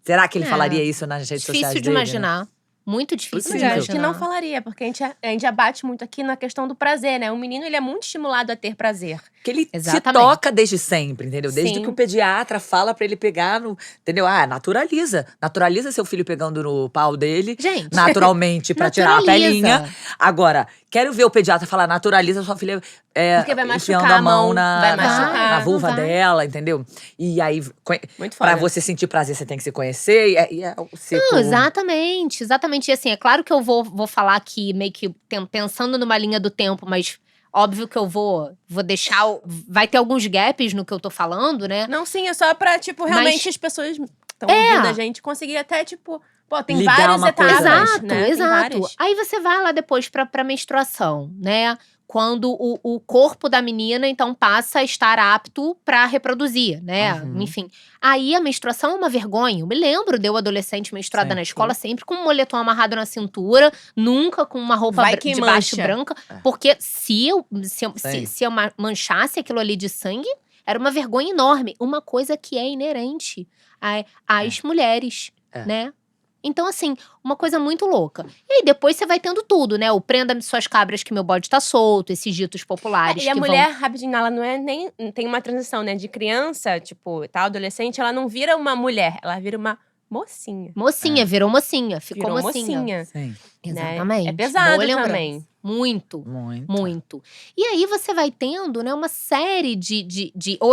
[SPEAKER 3] Será que ele falaria isso nas redes sociais dele?
[SPEAKER 4] Difícil de imaginar. Né? Muito difícil de
[SPEAKER 2] imaginar.
[SPEAKER 4] imaginar.
[SPEAKER 2] Acho que não falaria, porque a gente abate muito aqui na questão do prazer, né? O menino, ele é muito estimulado a ter prazer.
[SPEAKER 3] Porque ele se toca desde sempre, entendeu? Desde que o pediatra fala pra ele pegar no… Entendeu? Naturaliza. Naturaliza seu filho pegando no pau dele.
[SPEAKER 4] Gente,
[SPEAKER 3] naturalmente, pra tirar a pelinha. Agora, Quero ver o pediatra falar, naturaliza sua filha
[SPEAKER 2] porque vai machucar
[SPEAKER 3] enfiando a mão
[SPEAKER 2] vai machucar,
[SPEAKER 3] na vulva dela, entendeu? E aí,
[SPEAKER 2] muito
[SPEAKER 3] pra
[SPEAKER 2] foda.
[SPEAKER 3] você sentir prazer, você tem que se conhecer. E é o ciclo.
[SPEAKER 4] Não, exatamente. E assim, é claro que eu vou falar aqui meio que pensando numa linha do tempo, mas… Óbvio que eu vou deixar… Vai ter alguns gaps no que eu tô falando, né?
[SPEAKER 2] Não, sim, é só pra, tipo, realmente as pessoas estão ouvindo a gente conseguir até, tipo… Pô, tem
[SPEAKER 3] Ligar
[SPEAKER 2] várias
[SPEAKER 3] uma coisa.
[SPEAKER 2] etapas, né?
[SPEAKER 4] Exato. Aí você vai lá depois pra menstruação, né? Quando o corpo da menina, então, passa a estar apto pra reproduzir, né? Enfim. Aí a menstruação é uma vergonha. Eu me lembro de eu adolescente menstruada na escola, sempre com um moletom amarrado na cintura, nunca com uma roupa de baixo branca. Porque se eu manchasse aquilo ali de sangue, era uma vergonha enorme. Uma coisa que é inerente às mulheres, né? Então, assim, uma coisa muito louca. E aí, depois você vai tendo tudo, né? O prenda-me suas cabras que meu bode tá solto, esses ditos populares.
[SPEAKER 2] E a mulher, rapidinho, ela não é nem… Tem uma transição, né? De criança, tipo, tal, adolescente, ela não vira uma mulher, ela vira uma mocinha.
[SPEAKER 4] Virou mocinha, ficou
[SPEAKER 2] Virou
[SPEAKER 4] mocinha.
[SPEAKER 3] Sim.
[SPEAKER 4] Exatamente.
[SPEAKER 2] Né? É pesado
[SPEAKER 4] Boa
[SPEAKER 2] também.
[SPEAKER 4] Muito. E aí você vai tendo, né, uma série de…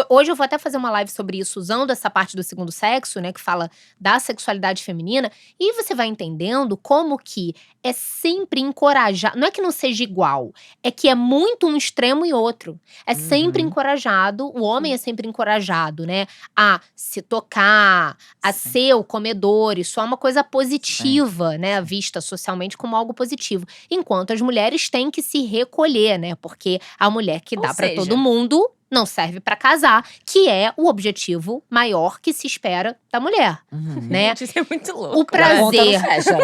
[SPEAKER 4] Hoje eu vou até fazer uma live sobre isso, usando essa parte do segundo sexo, né, que fala da sexualidade feminina. E você vai entendendo como que é sempre encorajado… Não é que não seja igual, é que é muito um extremo e outro. É sempre encorajado, o homem é sempre encorajado, né, a se tocar, a ser o comedor. Isso é uma coisa positiva, né, vista socialmente como algo positivo. Enquanto as mulheres têm que se recolher, né? Porque a mulher que dá pra todo mundo não serve pra casar, que é o objetivo maior que se espera da mulher, né?
[SPEAKER 2] Isso é muito louco.
[SPEAKER 4] O prazer…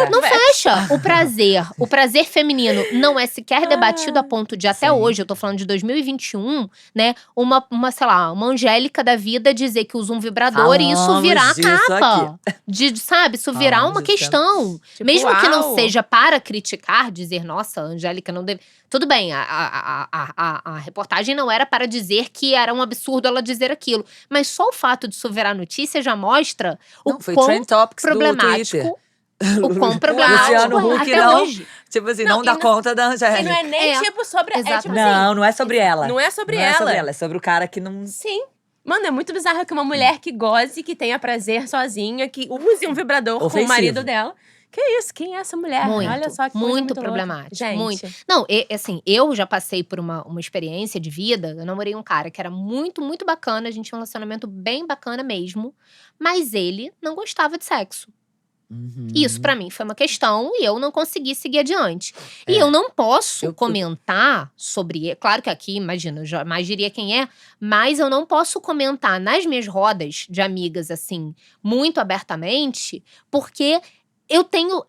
[SPEAKER 3] Não fecha.
[SPEAKER 4] O prazer feminino não é sequer debatido a ponto de, até hoje, eu tô falando de 2021, né? Sei lá, uma Angélica da vida dizer que usa um vibrador e isso virar a capa. Sabe? Isso virar uma questão.
[SPEAKER 2] Tipo,
[SPEAKER 4] mesmo que não seja para criticar, dizer, nossa, a Angélica não deve… Tudo bem, a reportagem não era para dizer que era um absurdo ela dizer aquilo. Mas só o fato de isso virar notícia já mostra o quão problemático… O quão problemático
[SPEAKER 3] Luciano Huck não,
[SPEAKER 4] hoje.
[SPEAKER 3] Tipo assim, não dá conta da Angélica.
[SPEAKER 2] E não é nem tipo sobre… tipo
[SPEAKER 3] não é sobre ela.
[SPEAKER 2] Não é sobre
[SPEAKER 3] ela.
[SPEAKER 2] Não é
[SPEAKER 3] sobre ela, é sobre o cara que não…
[SPEAKER 2] Sim. Mano, é muito bizarro que uma mulher que goze, que tenha prazer sozinha, que use um vibrador com o marido dela… Que isso? Quem é essa mulher? Olha só que coisa muito
[SPEAKER 4] problemático.
[SPEAKER 2] Gente.
[SPEAKER 4] Muito. Não, assim, eu já passei por uma experiência de vida. Eu namorei um cara que era muito, muito bacana. A gente tinha um relacionamento bem bacana mesmo. Mas ele não gostava de sexo. Isso pra mim foi uma questão e eu não consegui seguir adiante. E eu não posso comentar sobre… Claro que aqui, imagina, eu jamais diria quem é. Mas eu não posso comentar nas minhas rodas de amigas, assim, muito abertamente. Porque… Eu tenho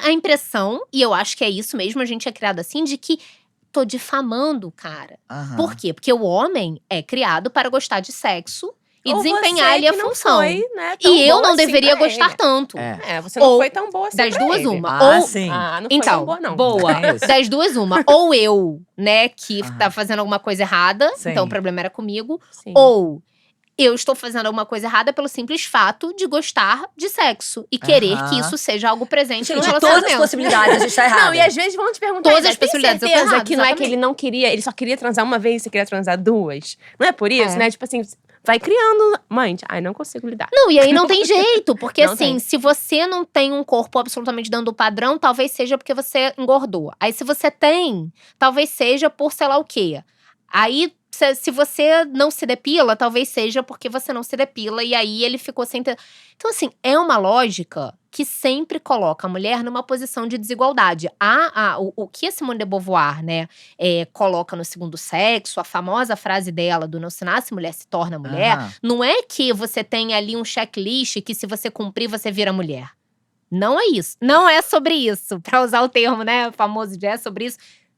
[SPEAKER 4] a impressão, e eu acho que é isso mesmo, a gente é criado assim, de que tô difamando o cara. Por quê? Porque o homem é criado para gostar de sexo e desempenhar ali a função.
[SPEAKER 2] Foi, né,
[SPEAKER 4] e eu não
[SPEAKER 2] assim
[SPEAKER 4] deveria gostar tanto.
[SPEAKER 2] Você não foi tão boa assim.
[SPEAKER 4] Das duas, uma.
[SPEAKER 3] Ou,
[SPEAKER 2] não foi tão boa, não.
[SPEAKER 4] Boa. Das duas, uma. Ou eu, né, que tá fazendo alguma coisa errada, então o problema era comigo. Ou eu estou fazendo alguma coisa errada pelo simples fato de gostar de sexo. E querer que isso seja algo presente no relacionamento.
[SPEAKER 3] Todas as possibilidades, a gente tá errado.
[SPEAKER 2] Não, e às vezes vão te perguntar…
[SPEAKER 4] Todas as possibilidades, eu tô errado,
[SPEAKER 2] que não é que ele não queria… Ele só queria transar uma vez, você queria transar duas. Não é por isso, né? Tipo assim… Vai criando… Mãe, não consigo lidar.
[SPEAKER 4] Não, e aí não tem jeito. Porque assim, se você não tem um corpo absolutamente dando o padrão, talvez seja porque você engordou. Aí se você tem, talvez seja por sei lá o quê. Aí… Se você não se depila, talvez seja porque você não se depila. E aí ele ficou sem… Então assim, é uma lógica que sempre coloca a mulher numa posição de desigualdade. O que a Simone de Beauvoir, né, coloca no segundo sexo, a famosa frase dela do não se nasce mulher, se torna mulher. Não é que você tem ali um checklist que se você cumprir, você vira mulher. Não é isso. Não é sobre isso. Pra usar o termo, né, famoso de sobre isso.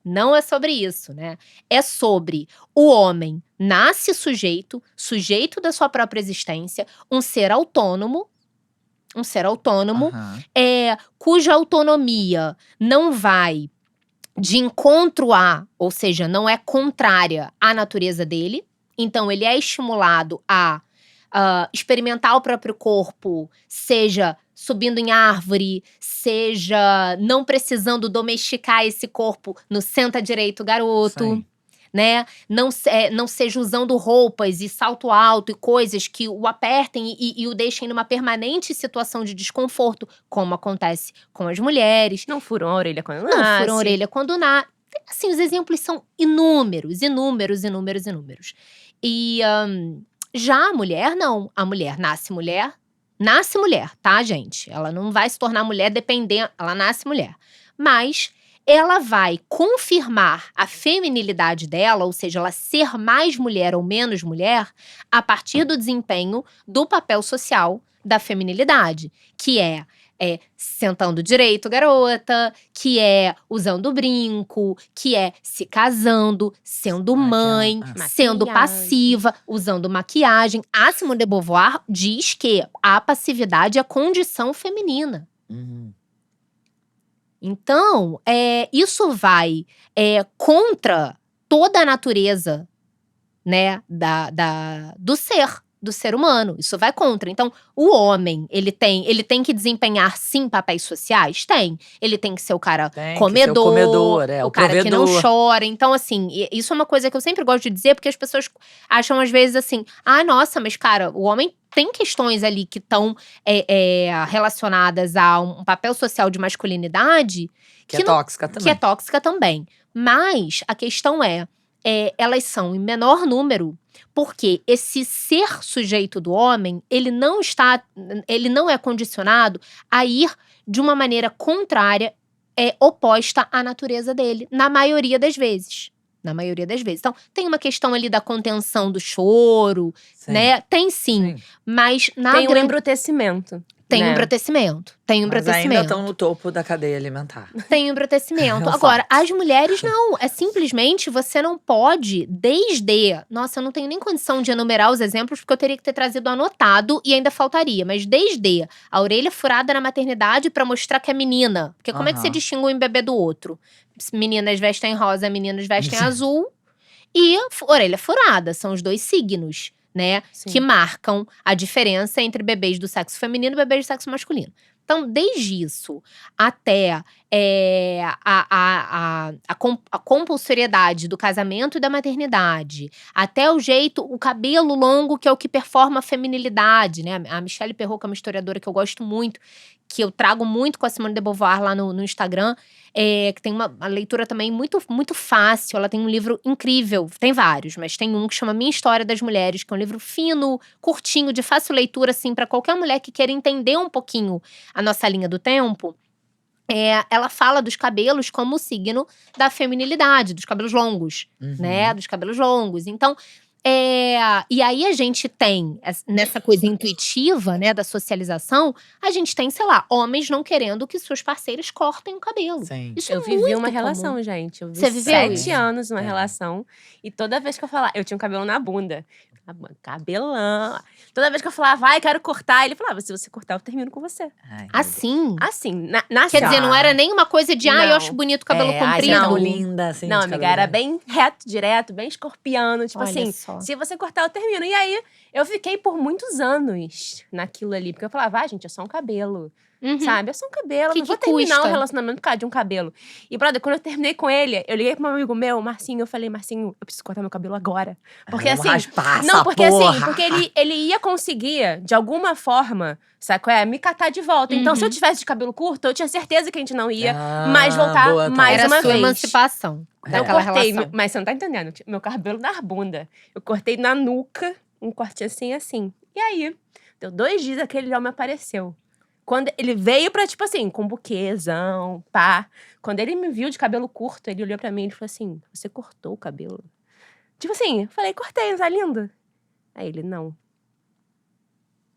[SPEAKER 4] Não é sobre isso, né? É sobre o homem nasce sujeito da sua própria existência, um ser autônomo, cuja autonomia não vai de encontro ou seja, não é contrária à natureza dele. Então, ele é estimulado a experimentar o próprio corpo, seja subindo em árvore, seja não precisando domesticar esse corpo no Senta Direito, Garoto.
[SPEAKER 3] Sim.
[SPEAKER 4] Né? Não seja usando roupas e salto alto e coisas que o apertem e o deixem numa permanente situação de desconforto, como acontece com as mulheres.
[SPEAKER 2] Não furam a orelha quando nasce.
[SPEAKER 4] Não furam a orelha quando nasce. Assim, os exemplos são inúmeros. E já a mulher, não. A mulher, tá, gente? Ela não vai se tornar mulher dependendo… Ela nasce mulher. Mas ela vai confirmar a feminilidade dela, ou seja, ela ser mais mulher ou menos mulher, a partir do desempenho do papel social da feminilidade, que é sentando direito, garota, que é usando brinco, que é se casando, sendo mãe, sendo passiva, usando maquiagem. A Simone de Beauvoir diz que a passividade é condição feminina. Então, isso vai contra toda a natureza, né, do ser humano. Isso vai contra. Então, o homem, ele tem que desempenhar, sim, papéis sociais? Tem. Ele tem que ser o cara comedor,
[SPEAKER 3] o
[SPEAKER 4] cara
[SPEAKER 3] provedor.
[SPEAKER 4] que não chora. Então, assim, isso é uma coisa que eu sempre gosto de dizer, porque as pessoas acham, às vezes, assim… Ah, nossa, mas, cara, o homem tem questões ali que estão relacionadas a um papel social de masculinidade…
[SPEAKER 3] Que é tóxica também.
[SPEAKER 4] Que é tóxica também. Mas a questão elas são em menor número, porque esse ser sujeito do homem, ele não é condicionado a ir de uma maneira contrária, oposta à natureza dele, na maioria das vezes. Então, tem uma questão ali da contenção do choro, né? Tem sim. Mas
[SPEAKER 2] tem um embrutecimento.
[SPEAKER 4] Tem um embrutecimento.
[SPEAKER 3] Mas ainda estão no topo da cadeia alimentar.
[SPEAKER 4] Tem um embrutecimento. Agora, as mulheres não. É simplesmente, você não pode, desde… Nossa, eu não tenho nem condição de enumerar os exemplos, porque eu teria que ter trazido anotado e ainda faltaria. Mas desde a orelha furada na maternidade pra mostrar que é menina. Porque como é que você distingue um bebê do outro? Meninas vestem rosa, meninos vestem azul. E orelha furada, são os dois signos, né? Sim. Que marcam a diferença entre bebês do sexo feminino e bebês do sexo masculino. Então, desde isso até a compulsoriedade do casamento e da maternidade, até o cabelo longo, que é o que performa a feminilidade, né? A Michelle Perrault, que é uma historiadora que eu gosto muito, que eu trago muito com a Simone de Beauvoir lá no Instagram, que tem uma leitura também muito, muito fácil. Ela tem um livro incrível, tem vários, mas tem um que chama Minha História das Mulheres, que é um livro fino, curtinho, de fácil leitura, assim, para qualquer mulher que queira entender um pouquinho a nossa linha do tempo. Ela fala dos cabelos como signo da feminilidade, dos cabelos longos, né? Dos cabelos longos. Então, e aí a gente tem, nessa coisa intuitiva, né, da socialização, a gente tem, sei lá, homens não querendo que suas parceiras cortem o cabelo.
[SPEAKER 3] Sim.
[SPEAKER 2] Isso eu vivi uma relação, gente. Eu vivi 7 anos numa relação. E toda vez que eu falava… Eu tinha um cabelo na bunda. Cabelão. Toda vez que eu falava, ai, quero cortar, ele falava, se você cortar, eu termino com você.
[SPEAKER 3] Ai,
[SPEAKER 4] assim?
[SPEAKER 2] Assim,
[SPEAKER 4] Quer dizer, não era nem uma coisa de, eu acho bonito o cabelo comprido.
[SPEAKER 3] Não, linda, assim.
[SPEAKER 2] Não, amiga, era bem reto, direto, bem escorpiano. Tipo
[SPEAKER 4] Olha
[SPEAKER 2] assim,
[SPEAKER 4] só.
[SPEAKER 2] Se você cortar, eu termino. E aí, eu fiquei por muitos anos naquilo ali. Porque eu falava, gente, é só um cabelo. Sabe? É só um cabelo. Não vou terminar um relacionamento por causa de um cabelo. E, brother, quando eu terminei com ele, eu liguei pro meu amigo meu, Marcinho. Eu falei, Marcinho, eu preciso cortar meu cabelo agora. Porque assim…
[SPEAKER 3] Não,
[SPEAKER 2] porque assim, porque ele ia conseguir, de alguma forma, sabe qual é? Me catar de volta. Então, se eu tivesse de cabelo curto, eu tinha certeza que a gente não ia mais voltar mais uma vez.
[SPEAKER 4] Era a sua emancipação.
[SPEAKER 2] Então, eu cortei, mas você não tá entendendo. Meu cabelo na bunda. Eu cortei na nuca, um cortinho assim. E aí, deu 2 dias, aquele homem apareceu. Quando ele veio pra, tipo assim, com buquezão, pá. Quando ele me viu de cabelo curto, ele olhou pra mim e falou assim, você cortou o cabelo? Tipo assim, eu falei, cortei, não tá lindo? Aí ele, não.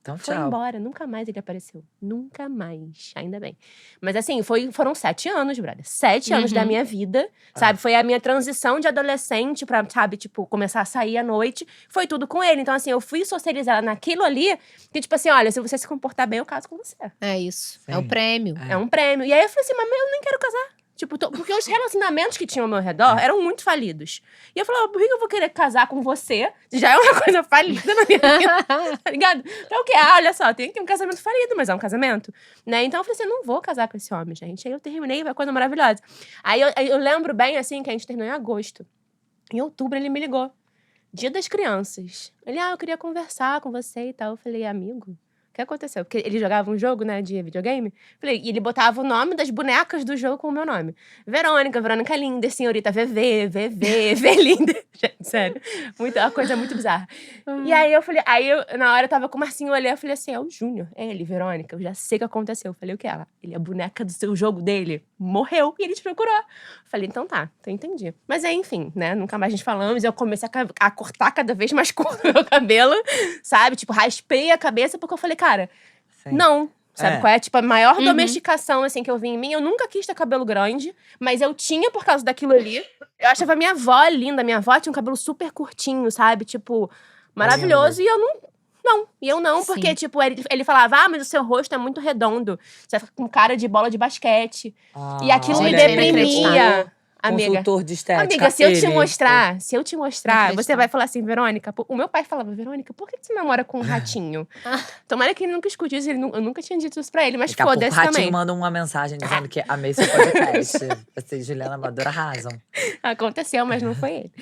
[SPEAKER 3] Então,
[SPEAKER 2] foi
[SPEAKER 3] tchau.
[SPEAKER 2] embora, nunca mais ele apareceu. Nunca mais, ainda bem. Mas assim, foram 7 anos, brother. 7 anos da minha vida, sabe? Foi a minha transição de adolescente pra, sabe, tipo, começar a sair à noite. Foi tudo com ele. Então, assim, eu fui socializada naquilo ali, que tipo assim, olha, se você se comportar bem, eu caso com você.
[SPEAKER 4] É isso.
[SPEAKER 3] Sim.
[SPEAKER 4] É o prêmio.
[SPEAKER 2] É um prêmio. E aí eu falei assim, mas eu nem quero casar. Tipo, porque os relacionamentos que tinham ao meu redor eram muito falidos. E eu falava, por que eu vou querer casar com você? Já é uma coisa falida na minha vida, tá ligado? Então o quê? Olha só, tem aqui um casamento falido, mas é um casamento. Né? Então eu falei assim, eu não vou casar com esse homem, gente. Aí eu terminei, foi uma coisa maravilhosa. Aí eu lembro bem, assim, que a gente terminou em agosto. Em outubro ele me ligou. Dia das Crianças. Ele, eu queria conversar com você e tal. Eu falei, amigo, o que aconteceu? Porque ele jogava um jogo, né, de videogame. Falei, e ele botava o nome das bonecas do jogo com o meu nome. Verônica Linder, senhorita VV, VV Linder. Gente, sério. Uma coisa muito bizarra. E aí eu falei, na hora eu tava com o Marcinho, eu olhei, eu falei assim, é o Júnior. É ele, Verônica, eu já sei o que aconteceu. Eu falei, o que ela? Ele, a boneca do seu jogo dele, morreu. E ele te procurou. Eu falei, então tá, então entendi. Mas aí, enfim, né, nunca mais a gente falamos. Eu comecei a cortar cada vez mais curto o meu cabelo, sabe? Tipo, raspei a cabeça porque eu falei, cara, não. Sabe qual é? Tipo, a maior domesticação, assim, que eu vi em mim. Eu nunca quis ter cabelo grande, mas eu tinha por causa daquilo ali. Eu achava minha avó linda. Minha avó tinha um cabelo super curtinho, sabe? Tipo, maravilhoso. E eu não. E eu não, porque, tipo, ele falava, mas o seu rosto é muito redondo. Você fica com cara de bola de basquete. E aquilo me deprimia. Amiga,
[SPEAKER 3] consultor de estética.
[SPEAKER 2] Amiga, se eu te mostrar, você vai falar assim, Verônica, o meu pai falava, Verônica, por que você namora com um ratinho? Tomara que ele nunca escute isso, eu nunca tinha dito isso pra ele, mas foda-se também. O ratinho
[SPEAKER 3] manda uma mensagem dizendo que amei seu podcast. Você e Juliana Amador arrasam.
[SPEAKER 2] Aconteceu, mas não foi ele.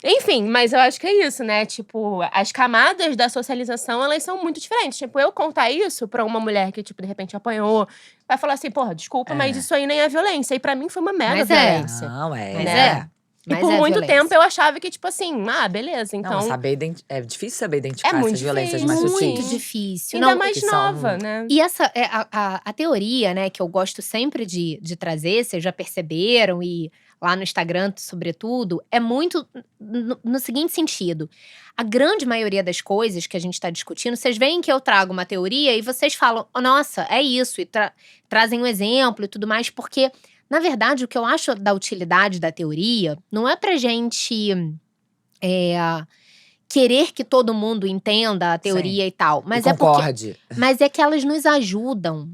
[SPEAKER 2] Enfim, mas eu acho que é isso, né? Tipo, as camadas da socialização, elas são muito diferentes. Tipo, eu contar isso pra uma mulher que, tipo, de repente apanhou, vai falar assim, porra, desculpa, mas isso aí nem é violência. E pra mim foi uma mega violência.
[SPEAKER 3] Não,
[SPEAKER 2] E por muito tempo eu achava que, tipo assim, beleza, então…
[SPEAKER 3] Não, é difícil saber identificar essas violências mais sutis.
[SPEAKER 4] É muito difícil.
[SPEAKER 2] Ainda mais nova, né?
[SPEAKER 4] E essa, a teoria, né, que eu gosto sempre de trazer, vocês já perceberam, e lá no Instagram, sobretudo, é muito no seguinte sentido. A grande maioria das coisas que a gente tá discutindo, vocês veem que eu trago uma teoria e vocês falam, nossa, é isso, e trazem um exemplo e tudo mais, porque… Na verdade, o que eu acho da utilidade da teoria não é pra gente querer que todo mundo entenda a teoria e tal. Mas mas é que elas nos ajudam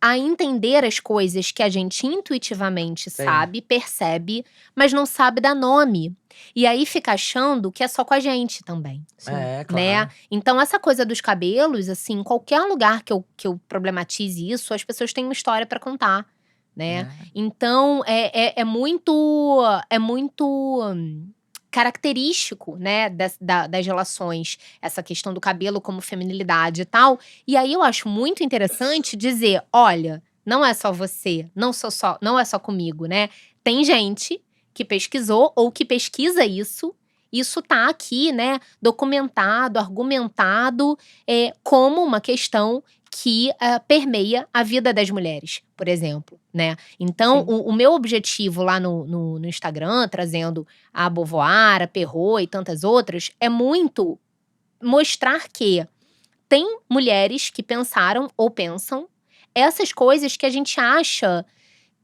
[SPEAKER 4] a entender as coisas que a gente intuitivamente sabe, percebe, mas não sabe dar nome. E aí fica achando que é só com a gente também.
[SPEAKER 3] Claro.
[SPEAKER 4] Né? Então, essa coisa dos cabelos, assim, em qualquer lugar que eu problematize isso, as pessoas têm uma história pra contar. Né? Então, é muito característico, né, das relações, essa questão do cabelo como feminilidade e tal. E aí eu acho muito interessante dizer, olha, não é só você, não é só comigo, né? Tem gente que pesquisou ou que pesquisa isso tá aqui, né, documentado, argumentado como uma questão que permeia a vida das mulheres, por exemplo, né? Então, o meu objetivo lá no Instagram, trazendo a Beauvoir, a Perrault e tantas outras, é muito mostrar que tem mulheres que pensaram ou pensam essas coisas que a gente acha,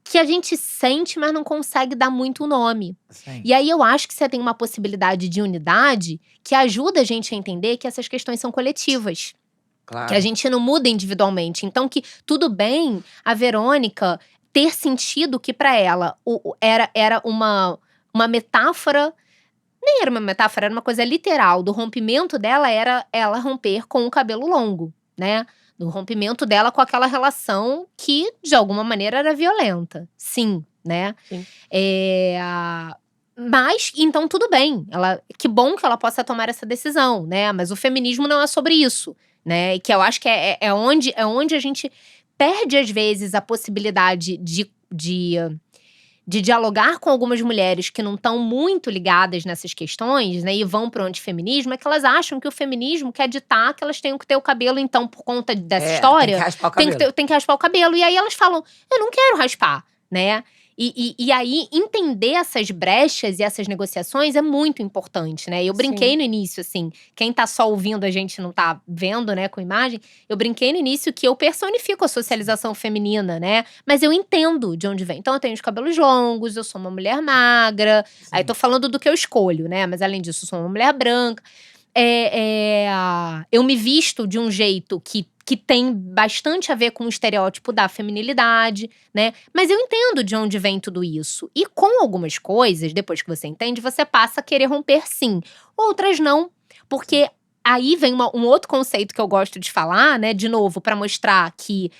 [SPEAKER 4] que a gente sente, mas não consegue dar muito nome.
[SPEAKER 3] Sim.
[SPEAKER 4] E aí eu acho que você tem uma possibilidade de unidade que ajuda a gente a entender que essas questões são coletivas.
[SPEAKER 3] Claro.
[SPEAKER 4] Que a gente não muda individualmente. Então, que tudo bem a Verônica ter sentido que pra ela era uma metáfora. Nem era uma metáfora, era uma coisa literal. Do rompimento dela era ela romper com o cabelo longo, né? Do rompimento dela com aquela relação que, de alguma maneira, era violenta. Sim, né?
[SPEAKER 2] Sim.
[SPEAKER 4] Mas, então, tudo bem. Que bom que ela possa tomar essa decisão, né? Mas o feminismo não é sobre isso. Né? E que eu acho que é onde a gente perde, às vezes, a possibilidade de dialogar com algumas mulheres que não estão muito ligadas nessas questões, né? E vão pro antifeminismo, é que elas acham que o feminismo quer ditar que elas tenham que ter o cabelo, então, por conta dessa história,
[SPEAKER 3] tem que raspar o cabelo.
[SPEAKER 4] Tem que raspar o cabelo. E aí elas falam, eu não quero raspar, né? E aí, entender essas brechas e essas negociações é muito importante, né? Eu brinquei no início, assim, quem tá só ouvindo a gente não tá vendo, né, com imagem. Eu brinquei no início que eu personifico a socialização feminina, né? Mas eu entendo de onde vem. Então, eu tenho os cabelos longos, eu sou uma mulher magra. Sim. Aí, tô falando do que eu escolho, né? Mas, além disso, eu sou uma mulher branca. Eu me visto de um jeito que que tem bastante a ver com o estereótipo da feminilidade, né? Mas eu entendo de onde vem tudo isso. E com algumas coisas, depois que você entende, você passa a querer romper sim. Outras não, porque aí vem um outro conceito que eu gosto de falar, né? De novo, para mostrar que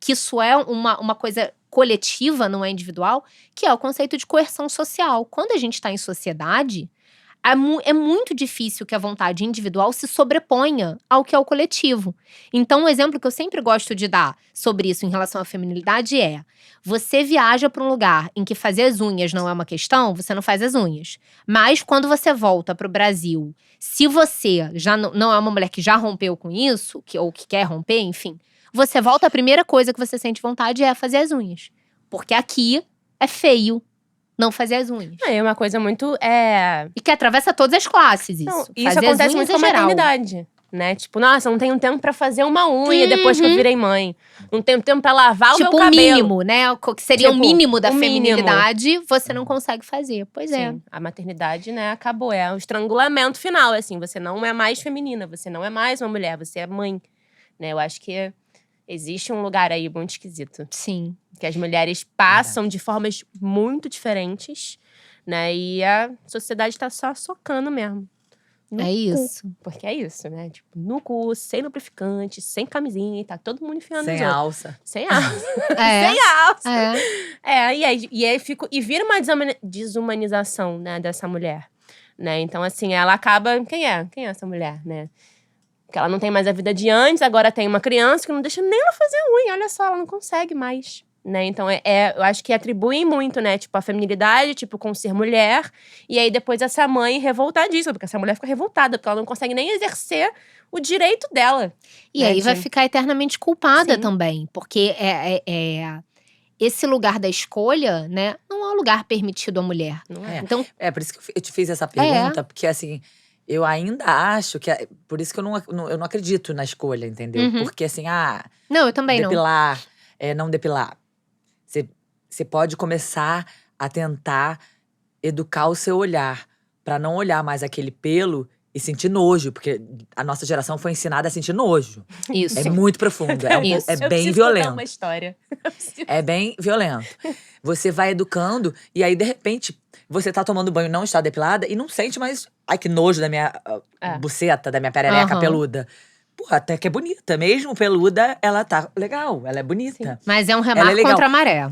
[SPEAKER 4] isso é uma coisa coletiva, não é individual, que é o conceito de coerção social. Quando a gente está em sociedade, é muito difícil que a vontade individual se sobreponha ao que é o coletivo. Então, um exemplo que eu sempre gosto de dar sobre isso em relação à feminilidade é: você viaja para um lugar em que fazer as unhas não é uma questão, você não faz as unhas. Mas quando você volta para o Brasil, se você já não é uma mulher que já rompeu com isso, ou que quer romper, enfim, você volta, a primeira coisa que você sente vontade é fazer as unhas. Porque aqui é feio não fazer as unhas.
[SPEAKER 2] É uma coisa muito…
[SPEAKER 4] E que atravessa todas as classes, isso.
[SPEAKER 2] Não, isso acontece muito com a maternidade, né? Tipo, nossa, não tenho tempo pra fazer uma unha depois que eu virei mãe. Não tenho tempo pra lavar o meu cabelo.
[SPEAKER 4] Tipo, o mínimo, né? Que seria o mínimo da feminilidade, você não consegue fazer. Pois é.
[SPEAKER 2] Sim, a maternidade, né, acabou. É o estrangulamento final, assim. Você não é mais feminina, você não é mais uma mulher, você é mãe. Né? Eu acho que existe um lugar aí muito esquisito.
[SPEAKER 4] Sim.
[SPEAKER 2] Que as mulheres passam de formas muito diferentes, né? E a sociedade tá só socando mesmo.
[SPEAKER 4] É isso.
[SPEAKER 2] Porque é isso, né? Tipo, no cu, sem lubrificante, sem camisinha, e tá todo mundo enfiando
[SPEAKER 3] sem alça.
[SPEAKER 2] Sem alça.
[SPEAKER 4] É.
[SPEAKER 2] Sem alça. E vira uma desumanização, né, dessa mulher. Né? Então, assim, ela acaba… Quem é essa mulher, né? Porque ela não tem mais a vida de antes, agora tem uma criança que não deixa nem ela fazer unha. Olha só, ela não consegue mais. Né? Então, eu acho que atribuem muito, né? Tipo, a feminilidade, tipo, com ser mulher. E aí, depois, essa mãe revoltadíssima. Porque essa mulher fica revoltada. Porque ela não consegue nem exercer o direito dela.
[SPEAKER 4] E aí, vai ficar eternamente culpada também. Porque esse lugar da escolha, né? Não é um lugar permitido à mulher.
[SPEAKER 3] Não é. Então, por isso que eu te fiz essa pergunta. Porque, assim… Eu ainda acho que… Por isso que eu não acredito na escolha, entendeu? Porque, assim,
[SPEAKER 4] não, eu também
[SPEAKER 3] depilar, não depilar. Você pode começar a tentar educar o seu olhar. Pra não olhar mais aquele pelo e sentir nojo. Porque a nossa geração foi ensinada a sentir nojo.
[SPEAKER 4] Isso.
[SPEAKER 3] É muito profundo. É bem violento.
[SPEAKER 2] Uma história.
[SPEAKER 3] É bem violento. Você vai educando e aí, de repente… Você tá tomando banho, não está depilada e não sente mais… Ai, que nojo da minha buceta, da minha perereca peluda. Pô, até que é bonita. Mesmo peluda, ela tá legal. Ela é bonita.
[SPEAKER 4] Sim. Mas é um remar contra a maré.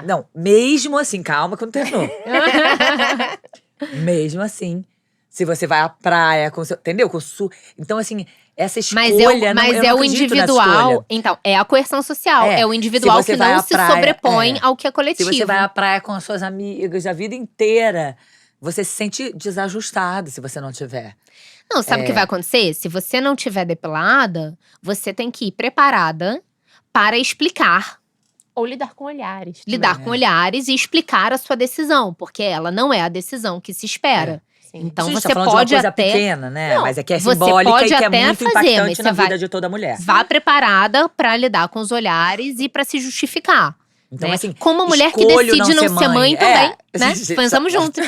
[SPEAKER 3] Não, mesmo assim… Calma que eu não terminou. Mesmo assim… Se você vai à praia com seu… Entendeu? Então, assim… Essa escolha,
[SPEAKER 4] mas é o individual. Então, é a coerção social. É o individual que não se sobrepõe ao que é coletivo.
[SPEAKER 3] Se você vai à praia com as suas amigas a vida inteira, você se sente desajustado se você não tiver.
[SPEAKER 4] Não, sabe o que vai acontecer? Se você não tiver depilada, você tem que ir preparada para explicar.
[SPEAKER 2] Ou lidar com olhares.
[SPEAKER 4] Lidar com olhares e explicar a sua decisão. Porque ela não é a decisão que se espera. Então
[SPEAKER 3] você
[SPEAKER 4] tá
[SPEAKER 3] pode
[SPEAKER 4] de uma coisa
[SPEAKER 3] até… pequena, né? Mas é que é simbólica e que é muito impactante na vida de toda mulher.
[SPEAKER 4] Vá preparada pra lidar com os olhares e pra se justificar.
[SPEAKER 3] Então,
[SPEAKER 4] né?
[SPEAKER 3] assim,
[SPEAKER 4] como uma mulher que decide não ser mãe também, né? Pensamos junto.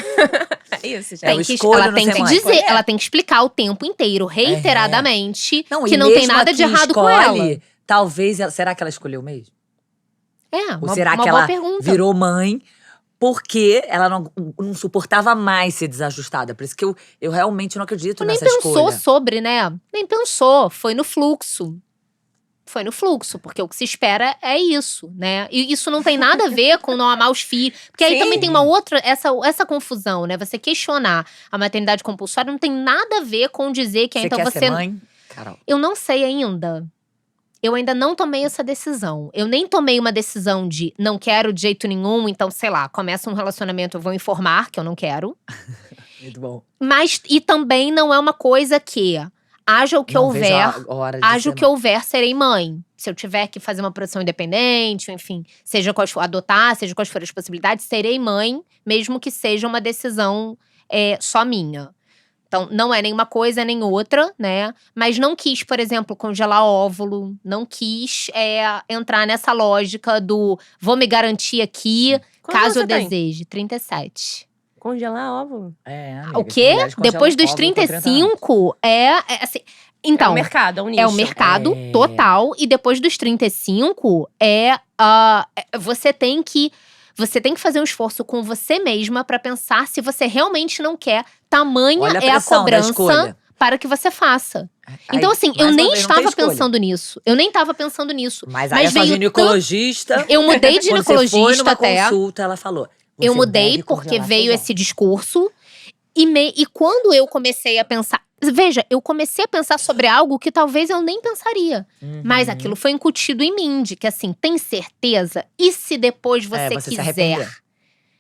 [SPEAKER 2] Isso, gente.
[SPEAKER 4] Ela tem que dizer, ela tem que explicar o tempo inteiro, reiteradamente, que não tem nada de errado com ela.
[SPEAKER 3] Talvez… Será que ela escolheu mesmo? Ou será
[SPEAKER 4] uma
[SPEAKER 3] que
[SPEAKER 4] boa
[SPEAKER 3] ela
[SPEAKER 4] pergunta.
[SPEAKER 3] virou mãe… Porque ela não suportava mais ser desajustada. Por isso que eu realmente não acredito nessa escolha.
[SPEAKER 4] Nem pensou sobre, né? Nem pensou. Foi no fluxo. Foi no fluxo. Porque o que se espera é isso, né? E isso não tem nada a ver com não amar os filhos. Porque aí também tem uma outra… Essa confusão, né? Você questionar a maternidade compulsória não tem nada a ver com dizer que…
[SPEAKER 3] Então você quer ser mãe, Carol?
[SPEAKER 4] Eu não sei ainda. Eu ainda não tomei essa decisão. Eu nem tomei uma decisão de não quero de jeito nenhum. Então, sei lá, começa um relacionamento, eu vou informar que eu não quero.
[SPEAKER 3] Muito bom.
[SPEAKER 4] Mas, e também não é uma coisa que… Haja o que houver, serei mãe. Se eu tiver que fazer uma produção independente, enfim, adotar, seja quais forem as possibilidades, serei mãe, mesmo que seja uma decisão só minha. Então, não é nenhuma coisa nem outra, né? Mas não quis, por exemplo, congelar óvulo. Não quis entrar nessa lógica do… Vou me garantir aqui, caso eu deseje. 37.
[SPEAKER 2] Congelar óvulo?
[SPEAKER 3] Amiga,
[SPEAKER 4] o quê? Depois dos 35, assim… Então,
[SPEAKER 2] é o mercado, é um nicho.
[SPEAKER 4] É o mercado total. E depois dos 35, você tem que fazer um esforço com você mesma pra pensar se você realmente não quer. Tamanha é a cobrança para que você faça. Então, assim, eu nem estava pensando nisso.
[SPEAKER 3] Mas aí a sua ginecologista…
[SPEAKER 4] Eu mudei de ginecologista
[SPEAKER 3] quando você foi numa
[SPEAKER 4] até.
[SPEAKER 3] consulta, ela falou…
[SPEAKER 4] Eu mudei porque veio esse discurso. E quando eu comecei a pensar… Veja, eu comecei a pensar sobre algo que talvez eu nem pensaria. Mas aquilo foi incutido em mim, de que assim, tem certeza? E se depois você quiser?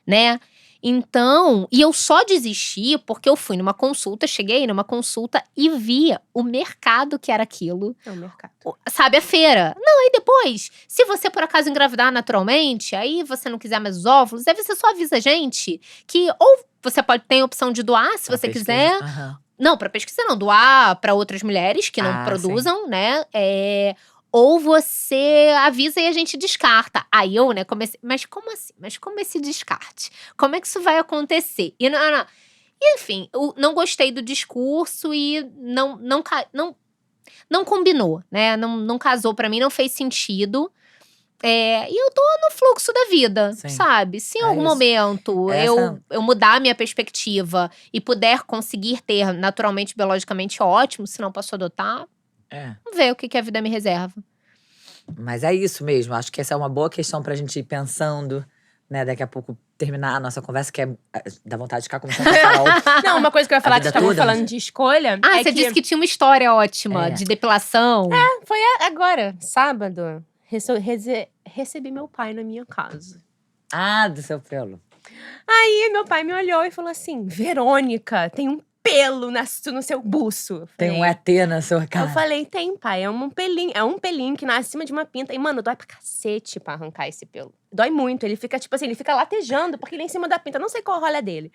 [SPEAKER 4] Né? Então, e eu só desisti porque eu fui numa consulta, cheguei numa consulta e via o mercado que era aquilo.
[SPEAKER 2] É o mercado.
[SPEAKER 4] Sabe, a feira. Não, aí depois, se você por acaso engravidar naturalmente, aí você não quiser mais os óvulos, aí você só avisa a gente que ou você ter a opção de doar, se você quiser. Não, pra pesquisa não, doar pra outras mulheres que não produzam, né? Ou você avisa e a gente descarta. Aí eu, né, comecei… Mas como assim? Mas como esse descarte? Como é que isso vai acontecer? E enfim, eu não gostei do discurso e não combinou, né? Não casou pra mim, não fez sentido. E eu tô no fluxo da vida, sabe? Se em algum momento eu mudar a minha perspectiva e puder conseguir ter naturalmente, biologicamente, ótimo. Se não posso adotar… Vamos ver o que a vida me reserva.
[SPEAKER 3] Mas é isso mesmo. Acho que essa é uma boa questão pra gente ir pensando, né? Daqui a pouco terminar a nossa conversa, que dá vontade de ficar conversando com a Carol.
[SPEAKER 2] Não, uma coisa que eu ia falar, que estavam falando de escolha…
[SPEAKER 4] você disse que tinha uma história ótima de depilação.
[SPEAKER 2] Foi agora, sábado. Recebi meu pai na minha casa.
[SPEAKER 3] Do seu pelo.
[SPEAKER 2] Aí meu pai me olhou e falou assim: Verônica, tem um pelo no seu buço.
[SPEAKER 3] Tem um ET na sua cara.
[SPEAKER 2] Eu falei, tem, pai, é um pelinho que nasce acima de uma pinta. E, mano, dói pra cacete pra arrancar esse pelo. Dói muito, ele fica, tipo assim, ele fica latejando, porque ele é em cima da pinta. Eu não sei qual a rolha dele.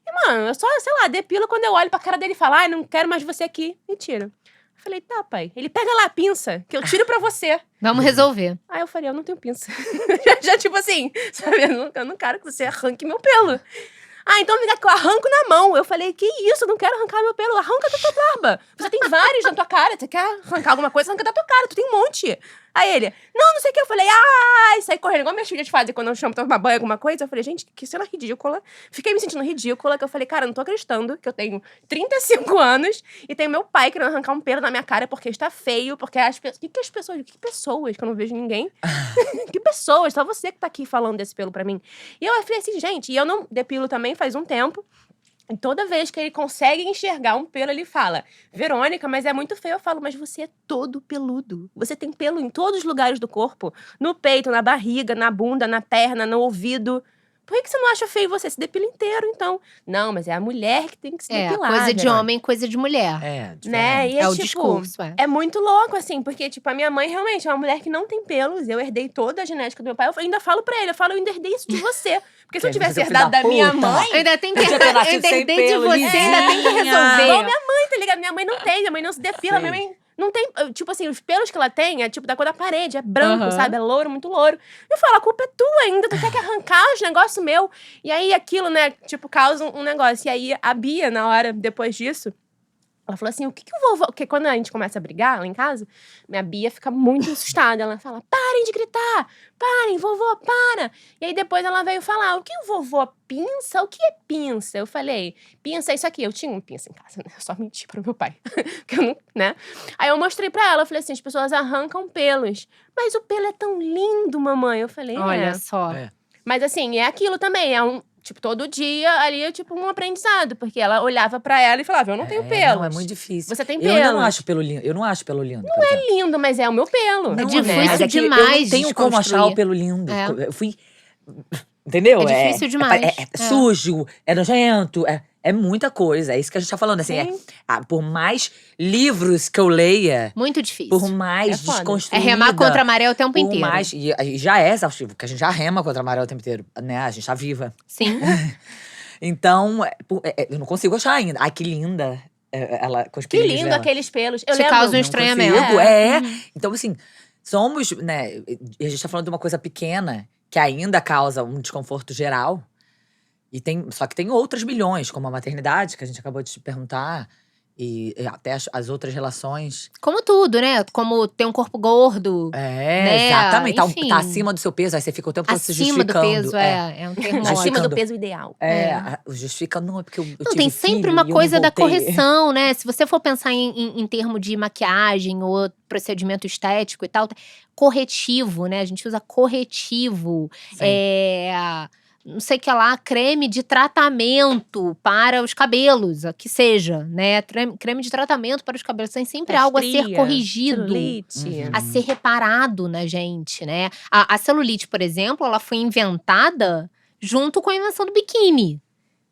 [SPEAKER 2] E, mano, eu só, sei lá, depilo quando eu olho pra cara dele e falo, não quero mais você aqui. E tiro. Eu falei, tá, pai. Ele pega lá a pinça, que eu tiro pra você.
[SPEAKER 4] Vamos resolver.
[SPEAKER 2] Aí eu falei, eu não tenho pinça. já, tipo assim, sabe? Eu não quero que você arranque meu pelo. Então me dá que eu arranco na mão. Eu falei, que isso? Eu não quero arrancar meu pelo. Arranca da tua barba. Você tem vários na tua cara. Você quer arrancar alguma coisa? Arranca da tua cara. Tu tem um monte. Aí ele, não sei o que. Eu falei, saí correndo. Igual minhas filhas fazem quando eu chamo pra tomar banho, alguma coisa. Eu falei, gente, que cena ridícula. Fiquei me sentindo ridícula. Que eu falei, cara, eu não tô acreditando que eu tenho 35 anos e tenho meu pai querendo arrancar um pelo na minha cara porque está feio. Porque as pessoas… Que pessoas que eu não vejo ninguém? Que pessoas? Só você que tá aqui falando desse pelo pra mim. E eu falei assim, gente, e eu não depilo também faz um tempo. E toda vez que ele consegue enxergar um pelo, ele fala, Verônica, mas é muito feio. Eu falo, mas você é todo peludo. Você tem pelo em todos os lugares do corpo. No peito, na barriga, na bunda, na perna, no ouvido. Por que você não acha feio você? Se depila inteiro, então. Não, mas é a mulher que tem que se depilar.
[SPEAKER 4] Coisa de homem, coisa de mulher.
[SPEAKER 2] Né? E
[SPEAKER 4] o
[SPEAKER 2] tipo,
[SPEAKER 4] discurso,
[SPEAKER 2] é muito louco, assim. Porque, tipo, a minha mãe realmente é uma mulher que não tem pelos. Eu herdei toda a genética do meu pai. Eu ainda falo pra ele, eu ainda herdei isso de você. Porque se eu tivesse herdado da minha mãe…
[SPEAKER 4] Ainda tem que herdei de você, ainda tem que resolver.
[SPEAKER 2] Igual minha mãe, tá ligado? Minha mãe não tem, minha mãe não se depila. Minha mãe… Não tem, tipo assim, os pelos que ela tem é tipo da cor da parede, é branco, sabe? É louro, muito louro. Eu falo, a culpa é tua ainda, tu quer que arrancar os negócios meu. E aí aquilo, né, tipo, causa um negócio. E aí a Bia, na hora, depois disso, ela falou assim, o que o vovô… Porque quando a gente começa a brigar lá em casa, minha Bia fica muito assustada. Ela fala, parem de gritar, parem, vovô, para. E aí depois ela veio falar, o que o vovô pinça? O que é pinça? Eu falei, pinça é isso aqui. Eu tinha um pinça em casa, né? Eu só menti pro meu pai. Porque eu não, né? Aí eu mostrei pra ela, eu falei assim, as pessoas arrancam pelos. Mas o pelo é tão lindo, mamãe. Eu falei,
[SPEAKER 4] olha só.
[SPEAKER 2] Mas assim, é aquilo também, tipo, todo dia ali é tipo um aprendizado. Porque ela olhava pra ela e falava, eu não tenho pelo.
[SPEAKER 3] Não, é muito difícil.
[SPEAKER 2] Você tem pelo.
[SPEAKER 3] Eu ainda não acho pelo lindo. Eu não acho pelo lindo.
[SPEAKER 2] Não é lindo, mas é o meu pelo.
[SPEAKER 4] É difícil demais.
[SPEAKER 3] Eu não tenho como achar o pelo lindo. Eu fui… Entendeu?
[SPEAKER 4] É difícil demais.
[SPEAKER 3] É sujo, é nojento, é muita coisa. É isso que a gente tá falando. Assim, por mais livros que eu leia…
[SPEAKER 4] Muito difícil.
[SPEAKER 3] Por mais desconstruída…
[SPEAKER 4] É remar contra a maré o tempo inteiro.
[SPEAKER 3] E já é exaustivo, porque a gente já rema contra a maré o tempo inteiro. Né? A gente tá viva.
[SPEAKER 4] Sim.
[SPEAKER 3] Então, eu não consigo achar ainda. Ai, que linda. Ela com os
[SPEAKER 2] que lindo dela. Aqueles pelos. Eu
[SPEAKER 4] te causa um estranhamento.
[SPEAKER 3] Então, assim, somos, né… A gente tá falando de uma coisa pequena que ainda causa um desconforto geral. Só que tem outras milhões, como a maternidade, que a gente acabou de te perguntar. E até as outras relações.
[SPEAKER 4] Como tudo, né? Como ter um corpo gordo. Né?
[SPEAKER 3] Exatamente.
[SPEAKER 4] Enfim.
[SPEAKER 3] Tá acima do seu peso, aí você fica o tempo todo se
[SPEAKER 4] Acima do
[SPEAKER 3] justificando.
[SPEAKER 4] peso, é um termo
[SPEAKER 2] Acima do
[SPEAKER 3] ótimo.
[SPEAKER 2] peso ideal.
[SPEAKER 3] Justifica, não, é porque eu
[SPEAKER 4] Não,
[SPEAKER 3] tive
[SPEAKER 4] tem sempre
[SPEAKER 3] filho
[SPEAKER 4] uma
[SPEAKER 3] e eu
[SPEAKER 4] coisa
[SPEAKER 3] não
[SPEAKER 4] da
[SPEAKER 3] voltei.
[SPEAKER 4] correção, né? Se você for pensar em termo de maquiagem ou procedimento estético e tal, corretivo, né? A gente usa corretivo.
[SPEAKER 3] Sim.
[SPEAKER 4] Não sei o que lá, creme de tratamento para os cabelos, que seja, né? Creme de tratamento para os cabelos. Tem sempre algo a ser corrigido,
[SPEAKER 2] celulite.
[SPEAKER 4] a ser reparado na gente, né? A celulite, por exemplo, ela foi inventada junto com a invenção do biquíni,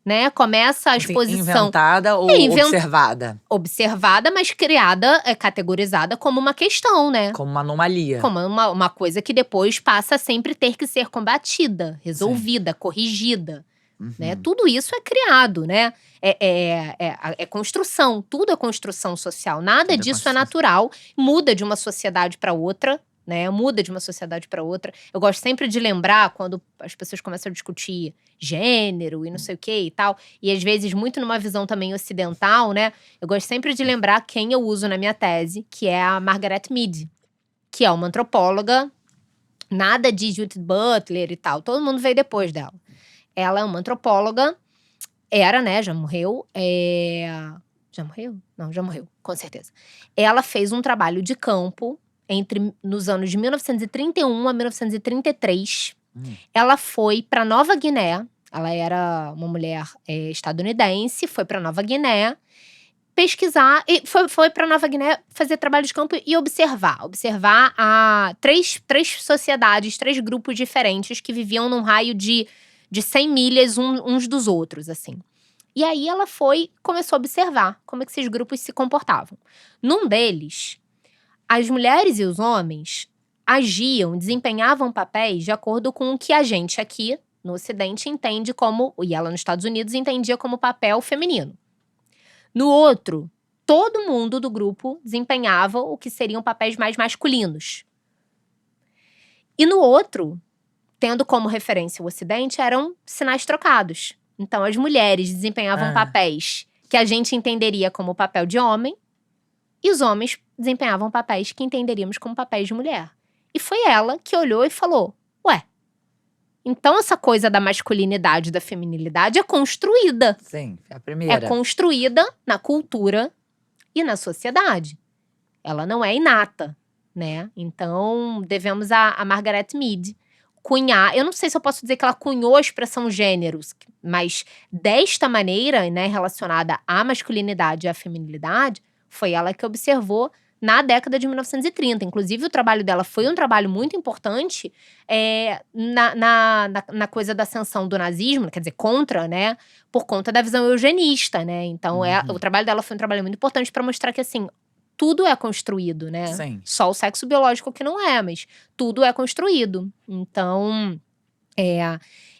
[SPEAKER 4] né? Começa a exposição…
[SPEAKER 3] Inventada ou observada?
[SPEAKER 4] Observada, mas criada, categorizada como uma questão, né?
[SPEAKER 3] Como uma anomalia.
[SPEAKER 4] Como uma coisa que depois passa a sempre ter que ser combatida, resolvida, corrigida. Né? Tudo isso é criado, né? É construção, tudo é construção social. Nada disso é natural, muda de uma sociedade para outra. Né? Muda de uma sociedade para outra. Eu gosto sempre de lembrar, quando as pessoas começam a discutir gênero e não sei o que e tal, e às vezes muito numa visão também ocidental, né? Eu gosto sempre de lembrar quem eu uso na minha tese, que é a Margaret Mead, que é uma antropóloga, nada de Judith Butler e tal, todo mundo veio depois dela. Ela é uma antropóloga, né? Já morreu. Já morreu? Não, já morreu, com certeza. Ela fez um trabalho de campo nos anos de 1931 a 1933, ela foi para Nova Guiné. Ela era uma mulher estadunidense, foi para Nova Guiné pesquisar, e foi para Nova Guiné fazer trabalho de campo e observar três sociedades, 3 grupos diferentes que viviam num raio de 100 milhas uns dos outros, assim. E aí ela começou a observar como é que esses grupos se comportavam. Num deles, as mulheres e os homens desempenhavam papéis de acordo com o que a gente aqui, no Ocidente, entende como… E ela, nos Estados Unidos, entendia como papel feminino. No outro, todo mundo do grupo desempenhava o que seriam papéis mais masculinos. E no outro, tendo como referência o Ocidente, eram sinais trocados. Então, as mulheres desempenhavam papéis que a gente entenderia como papel de homem, e os homens desempenhavam papéis que entenderíamos como papéis de mulher. E foi ela que olhou e falou, então essa coisa da masculinidade e da feminilidade é construída.
[SPEAKER 3] Sim, é a primeira.
[SPEAKER 4] É construída na cultura e na sociedade. Ela não é inata, né? Então, devemos a Margaret Mead cunhar… Eu não sei se eu posso dizer que ela cunhou a expressão gêneros, mas desta maneira, né, relacionada à masculinidade e à feminilidade, foi ela que observou na década de 1930. Inclusive, o trabalho dela foi um trabalho muito importante na coisa da ascensão do nazismo, quer dizer, contra, né? Por conta da visão eugenista, né? Então, o trabalho dela foi um trabalho muito importante para mostrar que, assim, tudo é construído, né?
[SPEAKER 3] Sim.
[SPEAKER 4] Só o sexo biológico que não é, mas tudo é construído. Então,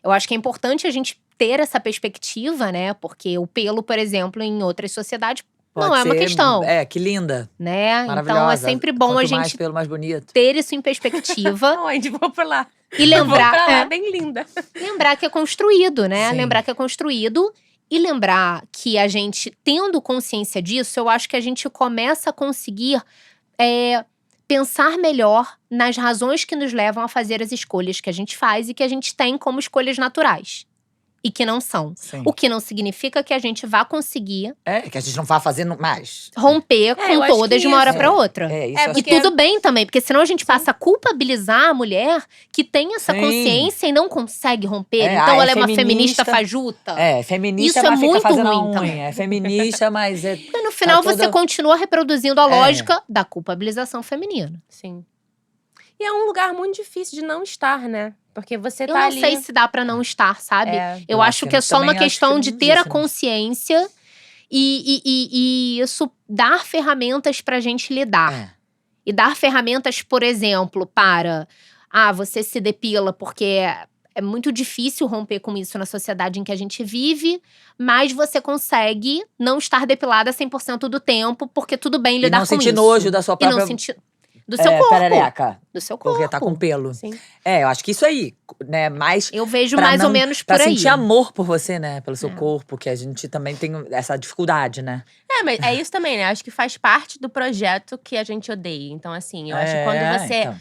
[SPEAKER 4] eu acho que é importante a gente ter essa perspectiva, né? Porque o pelo, por exemplo, em outras sociedades, não é uma questão.
[SPEAKER 3] Que linda.
[SPEAKER 4] Né?
[SPEAKER 3] Maravilhosa.
[SPEAKER 4] Então é sempre bom
[SPEAKER 3] Quanto
[SPEAKER 4] a gente
[SPEAKER 3] mais pelo, mais bonito.
[SPEAKER 4] ter isso em perspectiva.
[SPEAKER 2] Não, a gente vou pra lá.
[SPEAKER 4] E lembrar…
[SPEAKER 2] Vou pra lá, bem linda.
[SPEAKER 4] Lembrar que é construído, né?
[SPEAKER 3] Sim.
[SPEAKER 4] Lembrar que é construído. E lembrar que a gente, tendo consciência disso, eu acho que a gente começa a conseguir pensar melhor nas razões que nos levam a fazer as escolhas que a gente faz e que a gente tem como escolhas naturais. E que não são.
[SPEAKER 3] Sim.
[SPEAKER 4] O que não significa que a gente vá conseguir…
[SPEAKER 3] Que a gente não vá fazendo mais.
[SPEAKER 4] Romper com todas de uma hora pra outra.
[SPEAKER 3] Isso
[SPEAKER 4] E tudo bem também, porque senão a gente passa a culpabilizar a mulher que tem essa consciência e não consegue romper. Então ela é uma feminista fajuta.
[SPEAKER 3] Feminista,
[SPEAKER 4] isso
[SPEAKER 3] mas
[SPEAKER 4] é muito
[SPEAKER 3] fica fazendo
[SPEAKER 4] ruim
[SPEAKER 3] a
[SPEAKER 4] também.
[SPEAKER 3] unha. É feminista, mas
[SPEAKER 4] E no final você continua reproduzindo a lógica da culpabilização feminina.
[SPEAKER 2] Sim. E é um lugar muito difícil de não estar, né? Porque você
[SPEAKER 4] Eu
[SPEAKER 2] tá
[SPEAKER 4] não
[SPEAKER 2] ali…
[SPEAKER 4] sei se dá pra não estar, sabe? Eu acho que é só uma questão de ter a consciência e isso dar ferramentas pra gente lidar. E dar ferramentas, por exemplo, para… você se depila porque é muito difícil romper com isso na sociedade em que a gente vive, mas você consegue não estar depilada 100% do tempo, porque tudo bem lidar com isso.
[SPEAKER 3] E não sentir nojo da sua própria…
[SPEAKER 4] Do seu corpo.
[SPEAKER 3] Perereca.
[SPEAKER 4] Do seu corpo.
[SPEAKER 3] Porque tá com pelo.
[SPEAKER 2] Sim.
[SPEAKER 3] Eu acho que isso aí, né, mais…
[SPEAKER 4] Eu vejo mais ou menos por
[SPEAKER 3] pra
[SPEAKER 4] aí.
[SPEAKER 3] sentir amor por você, né, pelo seu corpo, que a gente também tem essa dificuldade, né.
[SPEAKER 2] Mas é isso também, né? Acho que faz parte do projeto que a gente odeia. Então, assim, eu acho que quando você…
[SPEAKER 3] Então.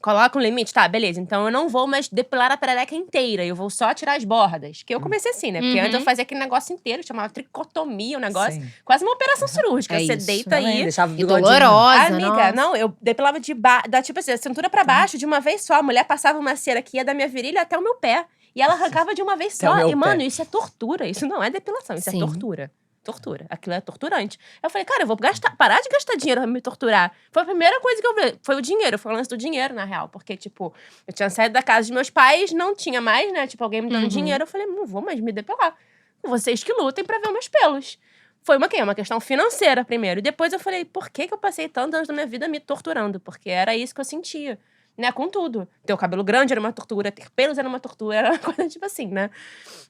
[SPEAKER 2] Coloca um limite, tá, beleza. Então eu não vou mais depilar a perereca inteira, eu vou só tirar as bordas. Que eu comecei assim, né? Porque antes eu fazia aquele negócio inteiro, chamava tricotomia, um negócio.
[SPEAKER 3] Sim.
[SPEAKER 2] Quase uma operação cirúrgica. Você
[SPEAKER 4] isso.
[SPEAKER 2] deita
[SPEAKER 3] Também,
[SPEAKER 2] aí.
[SPEAKER 3] deixava o
[SPEAKER 4] E
[SPEAKER 3] bigodinho.
[SPEAKER 4] dolorosa,
[SPEAKER 2] Amiga,
[SPEAKER 4] nossa.
[SPEAKER 2] não, eu depilava da tipo assim, a cintura pra baixo de uma vez só. A mulher passava uma cera que ia da minha virilha até o meu pé. E ela arrancava de uma vez
[SPEAKER 3] Até o
[SPEAKER 2] só.
[SPEAKER 3] meu
[SPEAKER 2] E, mano,
[SPEAKER 3] pé.
[SPEAKER 2] isso é tortura. Isso não é depilação, isso
[SPEAKER 4] Sim.
[SPEAKER 2] é tortura. Tortura. Aquilo é torturante. Eu falei, cara, eu vou parar de gastar dinheiro pra me torturar. Foi a primeira coisa que eu falei. Foi o dinheiro, foi o lance do dinheiro, na real. Porque, tipo, eu tinha saído da casa dos meus pais, não tinha mais, né? Tipo, alguém me dando dinheiro. Eu falei, não vou mais me depilar. Vocês que lutem pra ver meus pelos. Foi uma questão financeira primeiro. E depois eu falei, por que eu passei tantos anos da minha vida me torturando? Porque era isso que eu sentia. Né, com tudo. Ter o cabelo grande era uma tortura, ter pelos era uma tortura, era uma coisa tipo assim, né?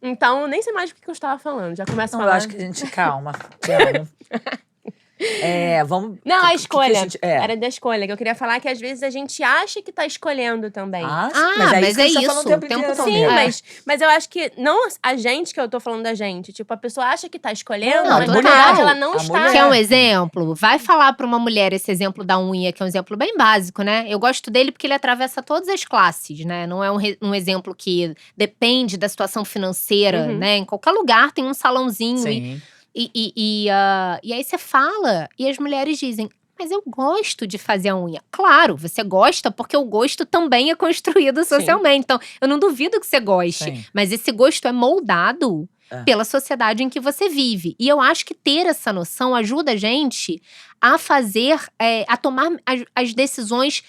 [SPEAKER 2] Então, nem sei mais o que eu estava falando. Já começa a
[SPEAKER 3] Não,
[SPEAKER 2] falar.
[SPEAKER 3] eu acho que a gente… Calma. Vamos…
[SPEAKER 2] Não, a escolha.
[SPEAKER 3] Que a gente,
[SPEAKER 2] Era da escolha. Que eu queria falar que às vezes a gente acha que tá escolhendo também.
[SPEAKER 3] Mas é isso que a gente tá falando o tempo inteiro.
[SPEAKER 2] Sim, mas eu acho que não a gente que eu tô falando da gente. Tipo, a pessoa acha que tá escolhendo, mas na verdade ela não está.
[SPEAKER 4] Quer um exemplo? Vai falar pra uma mulher esse exemplo da unha, que é um exemplo bem básico, né? Eu gosto dele porque ele atravessa todas as classes, né? Não é um exemplo que depende da situação financeira, né? Em qualquer lugar tem um salãozinho.
[SPEAKER 3] Sim.
[SPEAKER 4] E aí você fala, e as mulheres dizem… Mas eu gosto de fazer a unha. Claro, você gosta porque o gosto também é construído socialmente. Então, eu não duvido que você goste.
[SPEAKER 3] Sim.
[SPEAKER 4] Mas esse gosto é moldado pela sociedade em que você vive. E eu acho que ter essa noção ajuda a gente a fazer, a tomar as decisões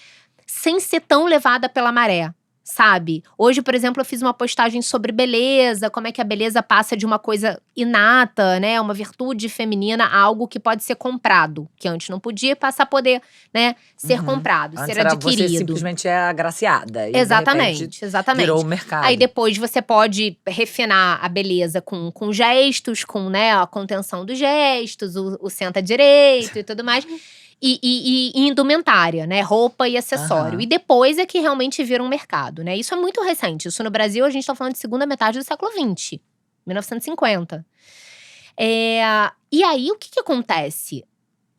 [SPEAKER 4] sem ser tão levada pela maré. Sabe? Hoje, por exemplo, eu fiz uma postagem sobre beleza, como é que a beleza passa de uma coisa inata, né? Uma virtude feminina a algo que pode ser comprado. Que antes não podia, passa a poder, né? Ser comprado,
[SPEAKER 3] Antes
[SPEAKER 4] ser adquirido.
[SPEAKER 3] Você simplesmente é agraciada. E
[SPEAKER 4] Exatamente.
[SPEAKER 3] Virou o mercado.
[SPEAKER 4] Aí depois você pode refinar a beleza com gestos, com, né, a contenção dos gestos, o senta direito e tudo mais. E indumentária, né? Roupa e acessório. E depois é que realmente vira um mercado, né? Isso é muito recente. Isso no Brasil, a gente tá falando de segunda metade do século XX. 1950. E aí, o que acontece?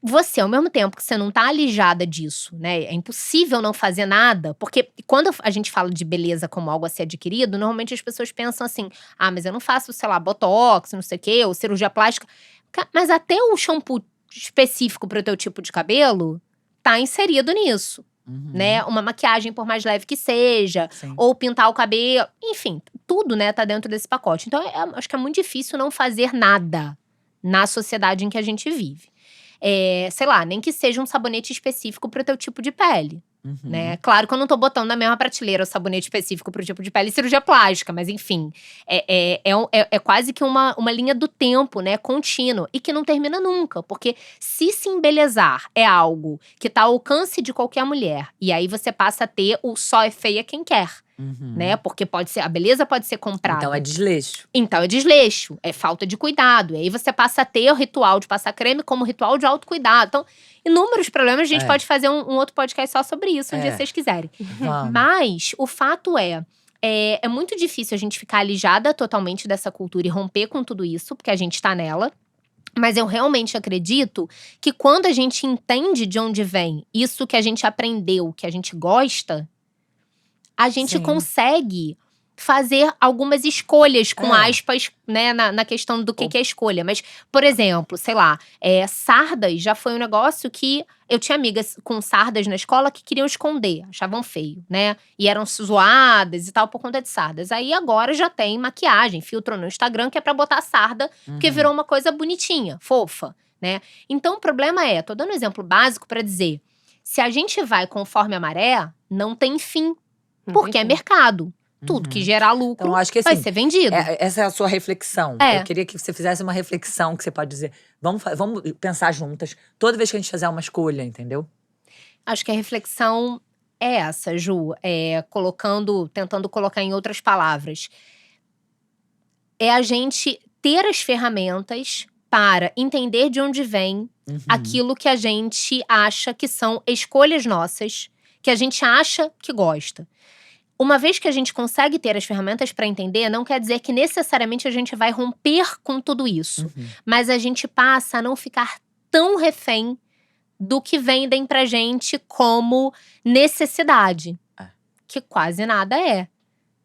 [SPEAKER 4] Você, ao mesmo tempo que você não tá alijada disso, né? É impossível não fazer nada. Porque quando a gente fala de beleza como algo a ser adquirido, normalmente as pessoas pensam assim… mas eu não faço, sei lá, botox, não sei o quê, ou cirurgia plástica. Mas até o shampoo específico pro teu tipo de cabelo, tá inserido nisso, né? Uma maquiagem, por mais leve que seja, ou pintar o cabelo, enfim, tudo, né, tá dentro desse pacote. Então, acho que é muito difícil não fazer nada na sociedade em que a gente vive. Sei lá, nem que seja um sabonete específico pro teu tipo de pele. Né? Claro que eu não tô botando na mesma prateleira o sabonete específico pro tipo de pele e cirurgia plástica, mas enfim, é quase que uma linha do tempo, né, contínuo, e que não termina nunca, porque se embelezar é algo que tá ao alcance de qualquer mulher, e aí você passa a ter o só é feia quem quer. Né? Porque a beleza pode ser comprada.
[SPEAKER 3] Então é desleixo.
[SPEAKER 4] Então é desleixo, é falta de cuidado. E aí você passa a ter o ritual de passar creme como ritual de autocuidado. Então, inúmeros problemas, a gente pode fazer um outro podcast só sobre isso, um dia vocês quiserem. Mas o fato é muito difícil a gente ficar alijada totalmente dessa cultura e romper com tudo isso, porque a gente tá nela. Mas eu realmente acredito que quando a gente entende de onde vem isso que a gente aprendeu, que a gente gosta, a gente consegue fazer algumas escolhas, com aspas, né, na questão do que é escolha. Mas, por exemplo, sei lá, sardas já foi um negócio que… Eu tinha amigas com sardas na escola que queriam esconder, achavam feio, né? E eram zoadas e tal por conta de sardas. Aí agora já tem maquiagem, filtro no Instagram, que é pra botar sarda, porque virou uma coisa bonitinha, fofa, né? Então o problema tô dando um exemplo básico pra dizer, se a gente vai conforme a maré, não tem fim. Porque é mercado. Tudo que gerar lucro
[SPEAKER 3] então, acho que, assim,
[SPEAKER 4] vai ser vendido.
[SPEAKER 3] Essa é a sua reflexão. Eu queria que você fizesse uma reflexão que você pode dizer… Vamos pensar juntas toda vez que a gente fizer uma escolha, entendeu?
[SPEAKER 4] Acho que a reflexão é essa, Ju. Tentando colocar em outras palavras. É a gente ter as ferramentas para entender de onde vem aquilo que a gente acha que são escolhas nossas, que a gente acha que gosta. Uma vez que a gente consegue ter as ferramentas para entender, não quer dizer que necessariamente a gente vai romper com tudo isso. Mas a gente passa a não ficar tão refém do que vendem pra gente como necessidade. Que quase nada é.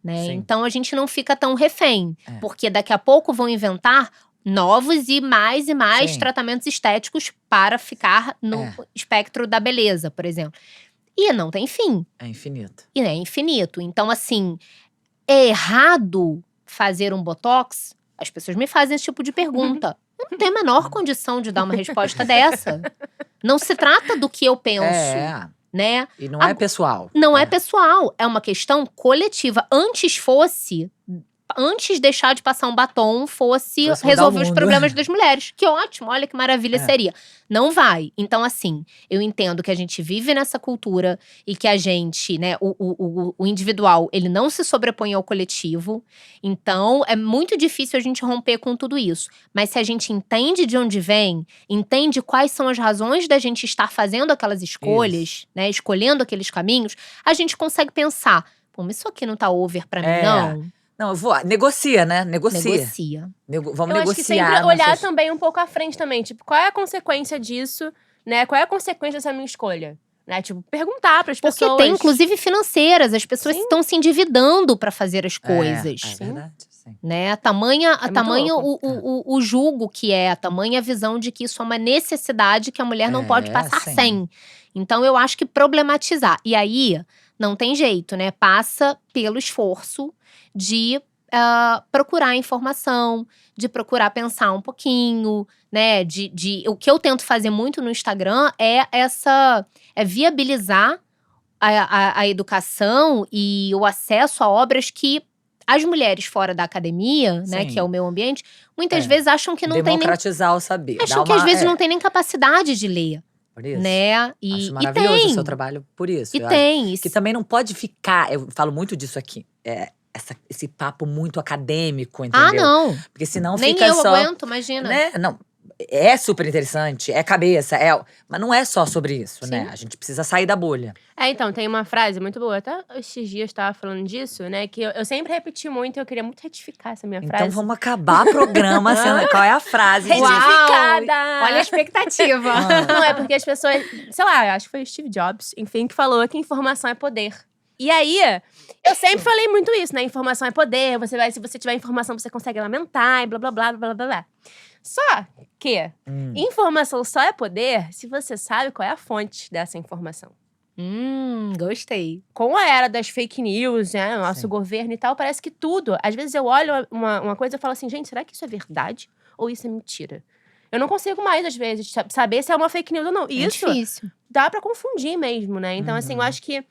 [SPEAKER 4] Né? Então a gente não fica tão refém. Porque daqui a pouco vão inventar novos e mais tratamentos estéticos para ficar no espectro da beleza, por exemplo. E não tem fim.
[SPEAKER 3] É infinito.
[SPEAKER 4] E é infinito. Então, assim, é errado fazer um botox? As pessoas me fazem esse tipo de pergunta. Eu não tenho a menor condição de dar uma resposta dessa. Não se trata do que eu penso, né?
[SPEAKER 3] E não é pessoal.
[SPEAKER 4] Não é pessoal. É uma questão coletiva. Antes deixar de passar um batom, fosse resolver os problemas das mulheres. Que ótimo, olha que maravilha seria. Não vai. Então, assim, eu entendo que a gente vive nessa cultura e que a gente, né, o individual, ele não se sobrepõe ao coletivo. Então, é muito difícil a gente romper com tudo isso. Mas se a gente entende de onde vem, entende quais são as razões da gente estar fazendo aquelas escolhas, né, escolhendo aqueles caminhos, a gente consegue pensar, pô, mas isso aqui não tá over pra mim, não?
[SPEAKER 3] Não, eu vou. Negocia, né? Negocia. Vamos negociar.
[SPEAKER 2] Eu acho que sempre olhar também um pouco à frente também. Tipo, qual é a consequência disso, né? Qual é a consequência dessa minha escolha? Né? Tipo, perguntar pras pessoas.
[SPEAKER 4] Porque tem, inclusive, financeiras. As pessoas estão se endividando pra fazer as coisas.
[SPEAKER 3] É verdade, sim.
[SPEAKER 4] Né? Tamanha o julgo que é. Tamanha a visão de que isso é uma necessidade que a mulher não pode passar sem. Então, eu acho que problematizar. E aí, não tem jeito, né? Passa pelo esforço de procurar informação, de procurar pensar um pouquinho, né? O que eu tento fazer muito no Instagram é viabilizar a educação e o acesso a obras que as mulheres fora da academia, né, que é o meu ambiente, muitas vezes acham que não tem nem…
[SPEAKER 3] Democratizar o saber.
[SPEAKER 4] Acham que às vezes não tem nem capacidade de ler.
[SPEAKER 3] Por isso.
[SPEAKER 4] Né?
[SPEAKER 3] Acho maravilhoso o seu trabalho por isso. Que também não pode ficar… Eu falo muito disso aqui. Esse papo muito acadêmico, entendeu?
[SPEAKER 4] Não.
[SPEAKER 3] Porque senão
[SPEAKER 4] nem
[SPEAKER 3] fica
[SPEAKER 4] eu
[SPEAKER 3] só…
[SPEAKER 4] aguento, imagina.
[SPEAKER 3] Né? Não, é super interessante, é cabeça, mas não é só sobre isso, né? A gente precisa sair da bolha.
[SPEAKER 2] Então, tem uma frase muito boa, até esses dias estava falando disso, né? Que eu sempre repeti muito, eu queria muito retificar essa minha frase.
[SPEAKER 3] Então vamos acabar o programa sendo… Qual é a frase?
[SPEAKER 2] Retificada!
[SPEAKER 4] Olha a expectativa.
[SPEAKER 2] Não, é porque as pessoas… Sei lá, acho que foi o Steve Jobs, enfim, que falou que informação é poder. E aí, eu sempre falei muito isso, né? Informação é poder, se você tiver informação, você consegue lamentar e blá, blá, blá, blá, blá, blá. Só que informação só é poder se você sabe qual é a fonte dessa informação.
[SPEAKER 4] Gostei.
[SPEAKER 2] Com a era das fake news, né? Nosso governo e tal, parece que tudo… Às vezes eu olho uma coisa e falo assim, gente, será que isso é verdade ou isso é mentira? Eu não consigo mais, às vezes, saber se é uma fake news ou não. Isso
[SPEAKER 4] difícil.
[SPEAKER 2] Dá pra confundir mesmo, né? Então, assim, eu acho que…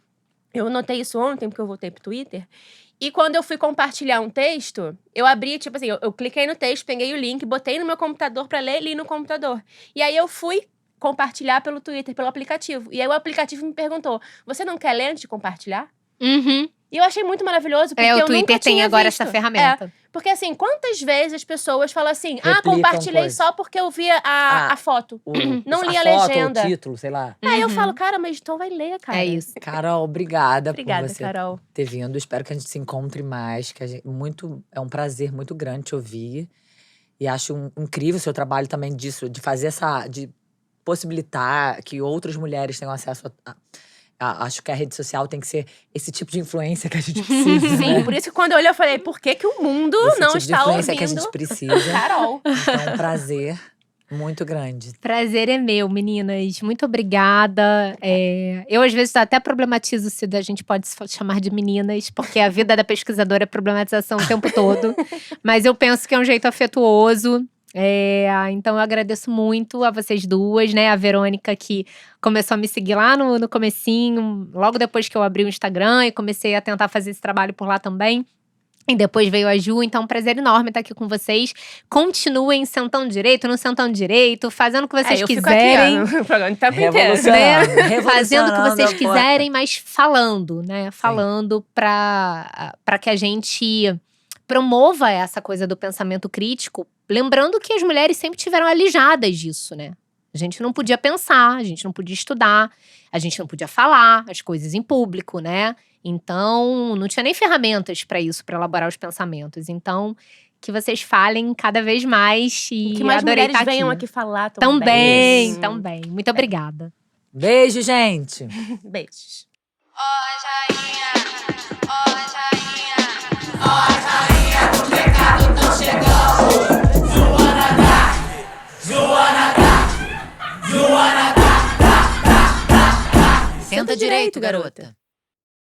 [SPEAKER 2] Eu notei isso ontem, porque eu voltei pro Twitter. E quando eu fui compartilhar um texto, eu abri, tipo assim, eu cliquei no texto, peguei o link, botei no meu computador pra ler, li no computador. E aí eu fui compartilhar pelo Twitter, pelo aplicativo. E aí o aplicativo me perguntou, você não quer ler antes de compartilhar? E eu achei muito maravilhoso, porque eu nunca tinha visto.
[SPEAKER 4] O Twitter tem agora essa ferramenta.
[SPEAKER 2] Porque assim, quantas vezes as pessoas falam assim, compartilhei só porque eu vi a foto. Não li a legenda.
[SPEAKER 3] Ou o título, sei lá.
[SPEAKER 2] Aí eu falo, cara, mas então vai ler, cara.
[SPEAKER 4] É isso.
[SPEAKER 3] Carol, obrigada por você
[SPEAKER 2] Carol.
[SPEAKER 3] ter vindo. Espero que a gente se encontre mais. É um prazer muito grande te ouvir. E acho incrível o seu trabalho também disso, de fazer de possibilitar que outras mulheres tenham acesso acho que a rede social tem que ser esse tipo de influência que a gente precisa.
[SPEAKER 2] Sim, por isso que quando eu olhei, eu falei, por que o mundo não
[SPEAKER 3] tipo
[SPEAKER 2] está
[SPEAKER 3] de
[SPEAKER 2] ouvindo?
[SPEAKER 3] influência que a gente precisa.
[SPEAKER 2] Carol.
[SPEAKER 3] Então, é um prazer muito grande.
[SPEAKER 4] Prazer é meu, meninas. Muito obrigada. Eu, às vezes, até problematizo se a gente pode se chamar de meninas, porque a vida da pesquisadora é problematização o tempo todo. Mas eu penso que é um jeito afetuoso. Então eu agradeço muito a vocês duas, né? A Verônica, que começou a me seguir lá no comecinho, logo depois que eu abri o Instagram e comecei a tentar fazer esse trabalho por lá também. E depois veio a Ju, então é um prazer enorme estar aqui com vocês. Continuem sentando direito, não sentando direito, fazendo o que vocês quiserem.
[SPEAKER 2] Eu fico aqui, o programa tá
[SPEAKER 4] né? Fazendo o que vocês quiserem, mas falando, né? Falando pra que a gente promova essa coisa do pensamento crítico. Lembrando que as mulheres sempre tiveram alijadas disso, né? A gente não podia pensar, a gente não podia estudar, a gente não podia falar as coisas em público, né? Então, não tinha nem ferramentas para isso, para elaborar os pensamentos. Então, que vocês falem cada vez mais e
[SPEAKER 2] que mais
[SPEAKER 4] adorei
[SPEAKER 2] mulheres
[SPEAKER 4] estar
[SPEAKER 2] venham
[SPEAKER 4] aqui
[SPEAKER 2] aqui falar
[SPEAKER 4] também. Muito obrigada.
[SPEAKER 3] Beijo, gente.
[SPEAKER 2] Beijos.
[SPEAKER 1] Do pecado tão chegando. Joana,
[SPEAKER 2] Senta direito, garota.